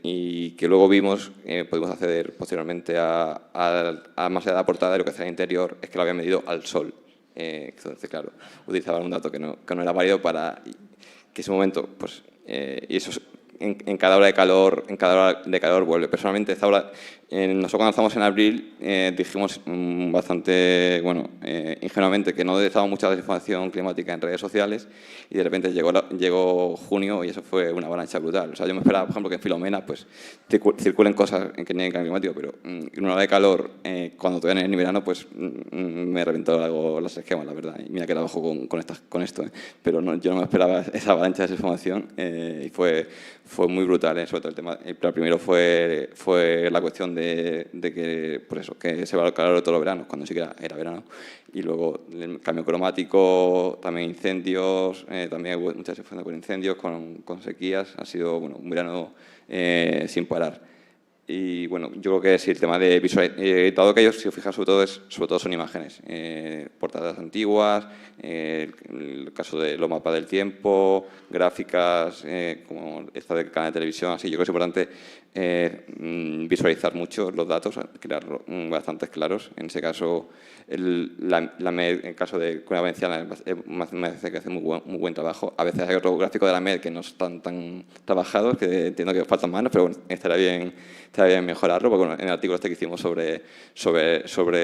y que luego vimos, pudimos acceder posteriormente a más allá de la portada, y lo que hacía el interior es que lo había medido al sol. Entonces, claro, utilizaban un dato que no era válido para que ese momento, pues, y eso en cada hora de calor vuelve. Personalmente, esta hora, nosotros cuando estamos en abril dijimos bastante, bueno, ingenuamente que no estaba mucha desinformación climática en redes sociales y de repente llegó junio y eso fue una avalancha brutal. O sea, yo me esperaba, por ejemplo, que en Filomena pues circulen cosas que tienen cambio climático, pero en una hora de calor, cuando todavía no es ni verano, pues me reventó algo las esquemas, la verdad. Y mira que trabajo con esto, pero yo no me esperaba esa avalancha de desinformación y fue muy brutal, sobre todo el tema. El primero fue la cuestión de que, por eso, que se va al calor todos los veranos, cuando sí que era verano. Y luego el cambio climático, también incendios, también hubo muchas desinformaciones con incendios, con sequías. Ha sido, bueno, un verano sin parar. Y bueno, yo creo que sí, el tema de visualizar, dado que ellos, si os fijáis, sobre todo son imágenes, portadas antiguas, el caso de los mapas del tiempo, gráficas, como esta del canal de televisión, así yo creo que es importante visualizar mucho los datos, crearlos bastante claros. En ese caso, la MED, en el caso de Comunidad Valenciana, me parece que hace muy buen trabajo. A veces hay otros gráficos de la MED que no están tan trabajados, que entiendo que faltan manos, pero bueno, estaría bien mejorarlo, porque bueno, en el artículo este que hicimos sobre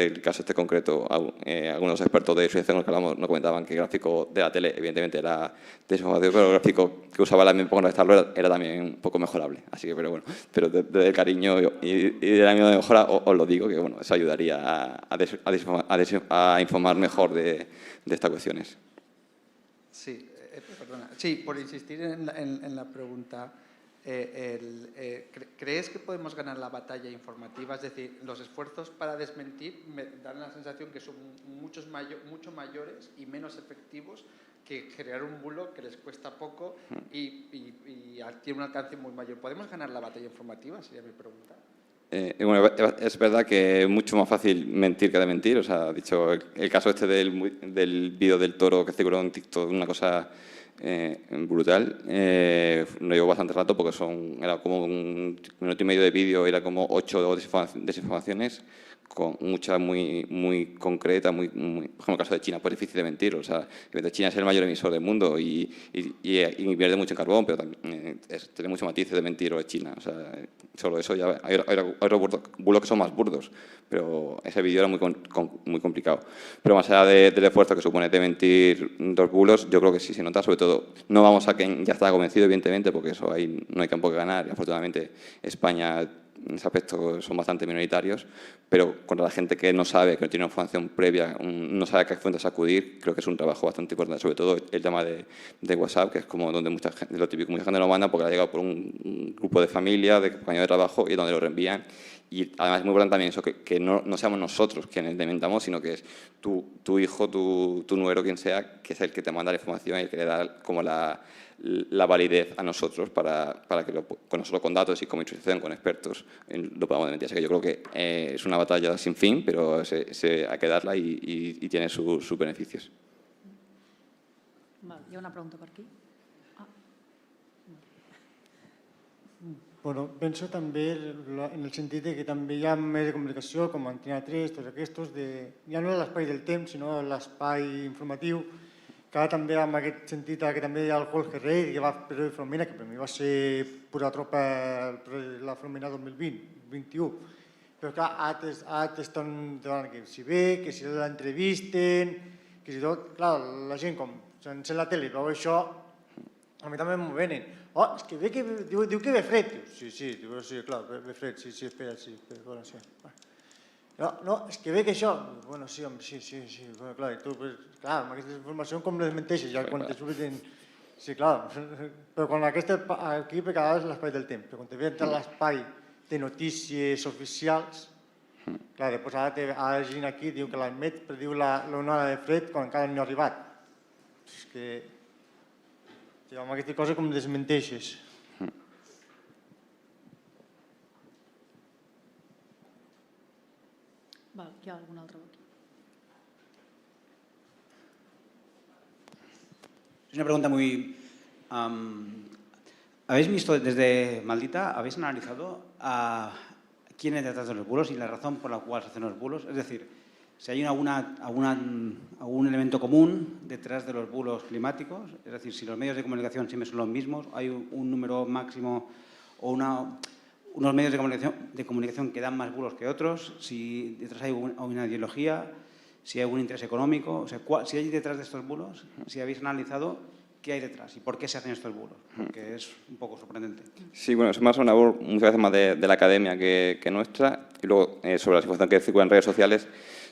el caso este concreto, algunos expertos de visualización con los que hablamos nos comentaban que el gráfico de la tele evidentemente era desinformación, pero el gráfico que usaba la MED para contrastarlo era también un poco mejorable. Así que, pero pero desde el cariño y del ánimo de mejora os lo digo, que bueno, eso ayudaría a informar mejor de estas cuestiones. Sí, perdona. Sí, por insistir en la pregunta, ¿crees que podemos ganar la batalla informativa? Es decir, los esfuerzos para desmentir me dan la sensación que son mucho mayores y menos efectivos que crear un bulo que les cuesta poco y tiene un alcance muy mayor. ¿Podemos ganar la batalla informativa? Sería mi pregunta. Bueno, es verdad que es mucho más fácil mentir que de mentir. O sea, dicho el caso este del vídeo del toro que circuló en TikTok, una cosa brutal. No llevo bastante rato porque era como un minuto y medio de vídeo, era como 8 desinformaciones con mucha muy concreta, por ejemplo, el caso de China, pues difícil de mentir. O sea, China es el mayor emisor del mundo y invierte mucho en carbón, pero también tiene muchos matices de mentir o de China. O sea, solo eso ya hay otros bulos que son más burdos, pero ese vídeo era muy complicado. Pero más allá del esfuerzo que supone de mentir 2 bulos, yo creo que sí se nota, sobre todo, no vamos a quien ya está convencido, evidentemente, porque eso ahí no hay campo que ganar. Y afortunadamente, España en ese aspecto son bastante minoritarios, pero contra la gente que no sabe, que no tiene una formación previa, no sabe a qué fuentes acudir, creo que es un trabajo bastante importante, sobre todo el tema de WhatsApp, que es como donde mucha gente lo manda porque le ha llegado por un grupo de familia, de compañeros de trabajo, y donde lo reenvían. Y además es muy importante también eso, que no seamos nosotros quienes le mentamos, sino que es tu hijo, tu nuero, quien sea, que es el que te manda la información y el que le da como la validez a nosotros para que con nosotros, con datos y con instrucción, con expertos, lo podamos desmentir. Así que yo creo que es una batalla sin fin, pero hay que darla y tiene sus beneficios. Vale, hi ha una pregunta per aquí. Bueno, penso també en el sentit que també hi ha més de comunicació, com Antena 3, tots aquests, ja no l'espai del temps, sinó l'espai informatiu, que ara també en aquest sentit que també hi ha el Jorge Rey, que va per Filomena, que per mi va ser pura tropa la Filomena 2020-2021, però clar, ara estan davant que si ve, que si l'entrevisten, que si tot, clar, la gent com s'encén la tele i veu això, a mi també m'ho venen. Oh, és que ve que diu que ve fred. Sí, clar, ve fred, sí, espera, sí. No, és que ve que això... Bueno, sí, home, sí, clar, i tu, clar, amb aquesta informació com les menteixes, ja quan te surten... Sí, clar, però quan aquí per cada vegada és l'espai del temps, però quan te ve a l'espai de notícies oficials, clar, després ara la gent aquí diu que l'admet, però diu l'onada de fred quan encara no ha arribat. És que... amb aquesta cosa com desmenteixes. Hi ha algun altre aquí? Es una pregunta muy... ¿Habéis visto desde Maldita, habéis analizado a quién es detrás de los bulos y la razón por la cual se hacen los bulos? Es decir, si hay algún elemento común detrás de los bulos climáticos, es decir, si los medios de comunicación siempre son los mismos, hay un número máximo o unos medios de comunicación que dan más bulos que otros, si detrás hay una ideología, si hay algún interés económico, o sea, si hay detrás de estos bulos, si habéis analizado qué hay detrás y por qué se hacen estos bulos, porque es un poco sorprendente. Sí, bueno, es más una labor muchas veces más de la academia que nuestra, y luego sobre la información que circula en redes sociales.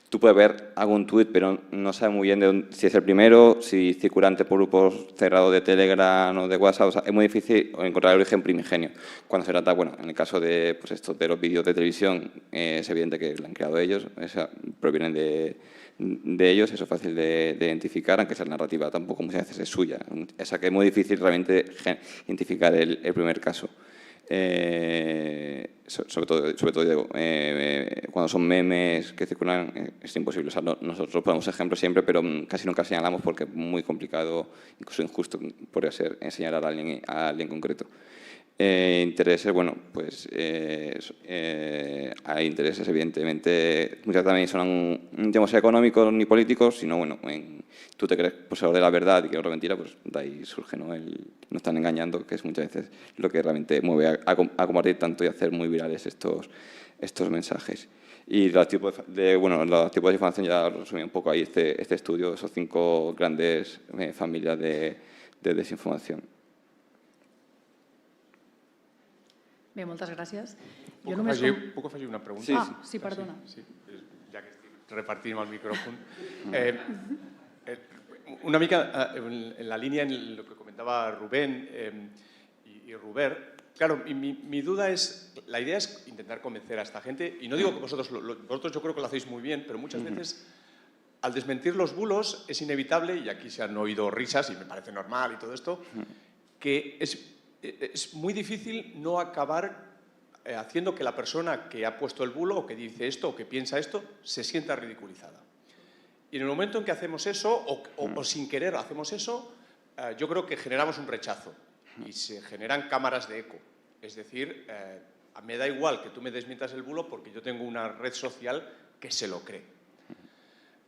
Tú puedes ver algún tuit, pero no sabes muy bien si es el primero, si circula ante por grupos cerrados de Telegram o de WhatsApp. O sea, es muy difícil encontrar el origen primigenio. Cuando se trata, bueno, en el caso de, pues esto, de los vídeos de televisión, es evidente que lo han creado ellos, provienen de ellos, eso es fácil de identificar, aunque esa narrativa tampoco muchas veces es suya. O sea, que es muy difícil realmente identificar el primer caso. Sobre todo digo, cuando son memes que circulan es imposible. O sea, nosotros ponemos ejemplos siempre, pero casi nunca señalamos porque es muy complicado, incluso injusto podría ser señalar a alguien concreto. Intereses, bueno, pues hay intereses, evidentemente, muchas también son temas económicos ni políticos, sino, bueno, tú te crees poseedor de la verdad y que otra mentira, pues de ahí surge, ¿no? Nos están engañando, que es muchas veces lo que realmente mueve a compartir tanto y hacer muy virales estos mensajes. Y los tipos de información ya resumí un poco ahí este estudio, esos 5 grandes familias de desinformación. Bé, moltes gràcies. Puc afegir una pregunta? Sí, perdona. Sí, ja que estic repartint el micròfon. Una mica en la línea en lo que comentaba Rubén y Robert. Claro, mi duda es, la idea es intentar convencer a esta gente, y no digo que vosotros yo creo que lo hacéis muy bien, pero muchas veces al desmentir los bulos es inevitable, y aquí se han oído risas y me parece normal y todo esto, que es muy difícil no acabar haciendo que la persona que ha puesto el bulo o que dice esto o que piensa esto se sienta ridiculizada. Y en el momento en que hacemos eso, o sin querer hacemos eso, yo creo que generamos un rechazo y se generan cámaras de eco. Es decir, me da igual que tú me desmientas el bulo porque yo tengo una red social que se lo cree.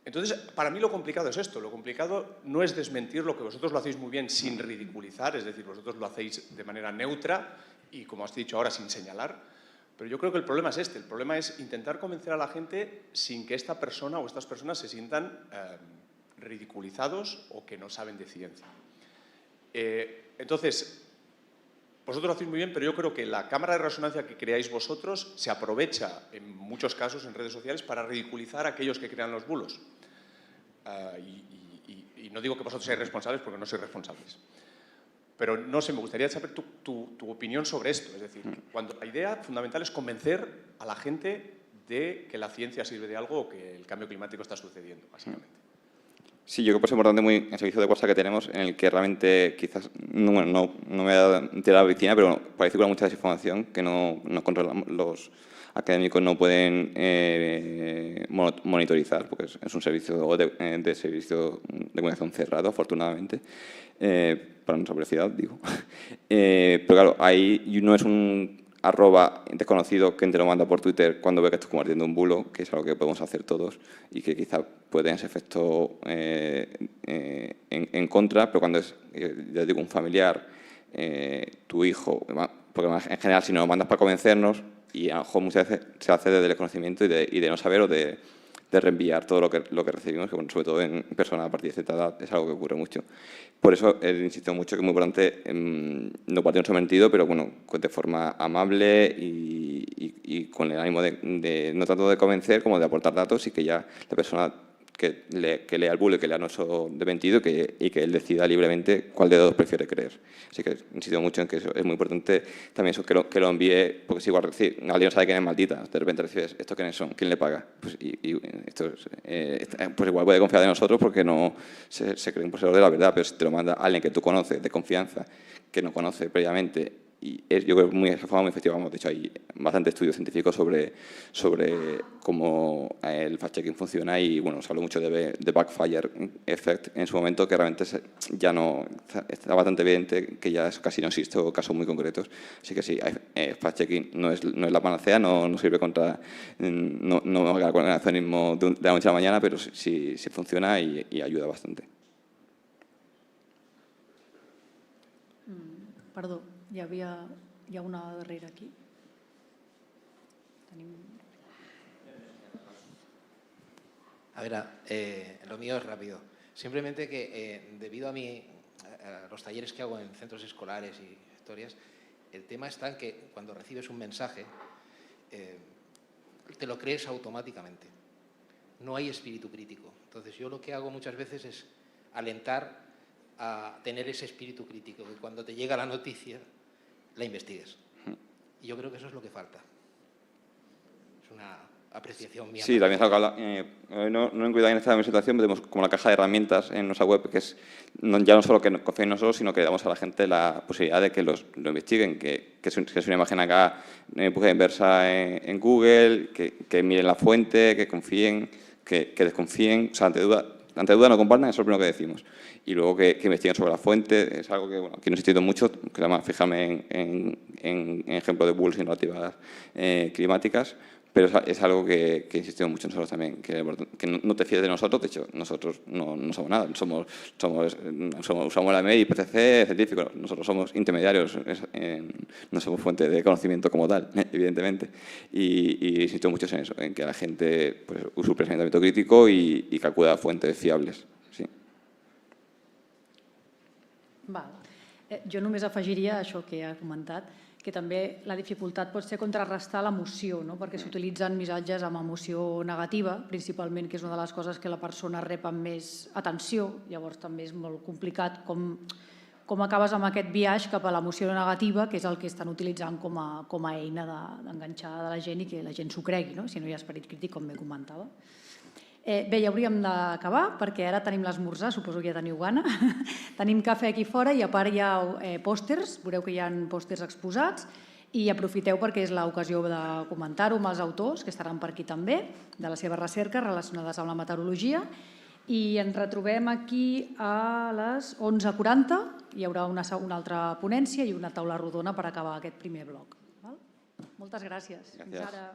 Entonces, para mí lo complicado es esto. Lo complicado no es desmentir lo que vosotros lo hacéis muy bien sin ridiculizar, es decir, vosotros lo hacéis de manera neutra y, como has dicho ahora, sin señalar. Pero yo creo que el problema es este. El problema es intentar convencer a la gente sin que esta persona o estas personas se sientan ridiculizados o que no saben de ciencia. Entonces, vosotros lo hacéis muy bien, pero yo creo que la cámara de resonancia que creáis vosotros se aprovecha en muchos casos en redes sociales para ridiculizar a aquellos que crean los bulos. Y no digo que vosotros seáis responsables porque no sois responsables. Pero no sé, me gustaría saber tu opinión sobre esto. Es decir, cuando la idea fundamental es convencer a la gente de que la ciencia sirve de algo o que el cambio climático está sucediendo, básicamente. Sí, yo creo que es importante muy el servicio de WhatsApp que tenemos, en el que realmente quizás, no me voy a enterar la vecina, pero por ahí circula mucha desinformación que no controlan los académicos, no pueden monitorizar, porque es un servicio de servicio de comunicación cerrado, afortunadamente, para nuestra privacidad, digo. Pero claro, ahí no es un @ desconocido que te lo manda por Twitter cuando ve que estás compartiendo un bulo, que es algo que podemos hacer todos y que quizá puede tener ese efecto en contra, pero cuando es, ya digo, un familiar, tu hijo, porque en general si nos lo mandas para convencernos, y a lo mejor muchas veces se hace desde el desconocimiento y de no saber o de reenviar todo lo que recibimos, que bueno, sobre todo en personas a partir de cierta edad es algo que ocurre mucho. Por eso he insistido mucho que es muy importante no partir nuestro mentido, pero bueno, de forma amable y con el ánimo de no tanto de convencer como de aportar datos y que ya la persona que lea el bulo y que lea nuestro desmentido y que él decida libremente cuál de los dos prefiere creer. Así que insisto mucho en que eso es muy importante también eso, que lo envíe, porque si igual alguien no sabe quién es Maldita, de repente recibes ¿estos quiénes son? ¿Quién le paga? Pues, pues igual puede confiar de nosotros porque no se cree un poseedor de la verdad, pero si te lo manda alguien que tú conoces de confianza, que no conoce previamente, y yo creo que de forma muy efectiva. De hecho, hay bastante estudios científicos sobre cómo el fact-checking funciona y bueno, se habló mucho de backfire effect en su momento, que realmente ya no está bastante evidente que ya casi no existe, o casos muy concretos. Así que sí, fact-checking no es la panacea, no sirve contra no con el negacionismo de la noche a la mañana, pero sí funciona y ayuda bastante. Perdó. Hi ha una darrere aquí. A ver, lo mío es rápido. Simplemente que debido a los talleres que hago en centros escolares y historias, el tema está en que cuando recibes un mensaje te lo crees automáticamente. No hay espíritu crítico. Entonces yo lo que hago muchas veces es alentar a tener ese espíritu crítico, que cuando te llega la noticia la investigues. Y yo creo que eso es lo que falta. Es una apreciación mía. Sí, también es algo que no en cuidado en esta situación, tenemos como la caja de herramientas en nuestra web, que es ya no solo que confíen en nosotros, sino que damos a la gente la posibilidad de que lo investiguen, que es una imagen acá búsqueda inversa en Google, que miren la fuente, que confíen, que desconfíen, o sea, ante duda no compartan, eso es lo primero que decimos. Y luego que investiguen sobre la fuente, es algo que bueno, aquí no he insistido mucho, que además fíjame en ejemplos de bulos y narrativas climáticas, pero es algo que insistimos mucho nosotros también, que no te fíes de nosotros. De hecho, nosotros no somos nada, usamos la MEI, IPCC, científicos, nosotros somos intermediarios, no somos fuente de conocimiento como tal, evidentemente. Y insisto mucho en eso, en que la gente pues, use un pensamiento crítico y que acuda a fuentes fiables. Sí. Val. Jo només afegiria això que ha comentat, que també la dificultat pot ser contrarrestar l'emoció, no? Perquè s'utilitzen missatges amb emoció negativa, principalment, que és una de les coses que la persona rep amb més atenció, llavors també és molt complicat com acabes amb aquest viatge cap a l'emoció negativa, que és el que estan utilitzant com a eina d'enganxar de la gent i que la gent s'ho cregui, no? Si no hi ha esperit crític, com bé comentava. Bé, ja hauríem d'acabar, perquè ara tenim l'esmorzar, suposo que ja teniu gana. Tenim cafè aquí fora i a part hi ha pòsters, veureu que hi ha pòsters exposats, i aprofiteu perquè és l'ocasió de comentar-ho amb els autors, que estaran per aquí també, de les seves recerques relacionades amb la meteorologia, i ens retrobem aquí a les 11:40, hi haurà una altra ponència i una taula rodona per acabar aquest primer bloc. Moltes gràcies. Fins ara.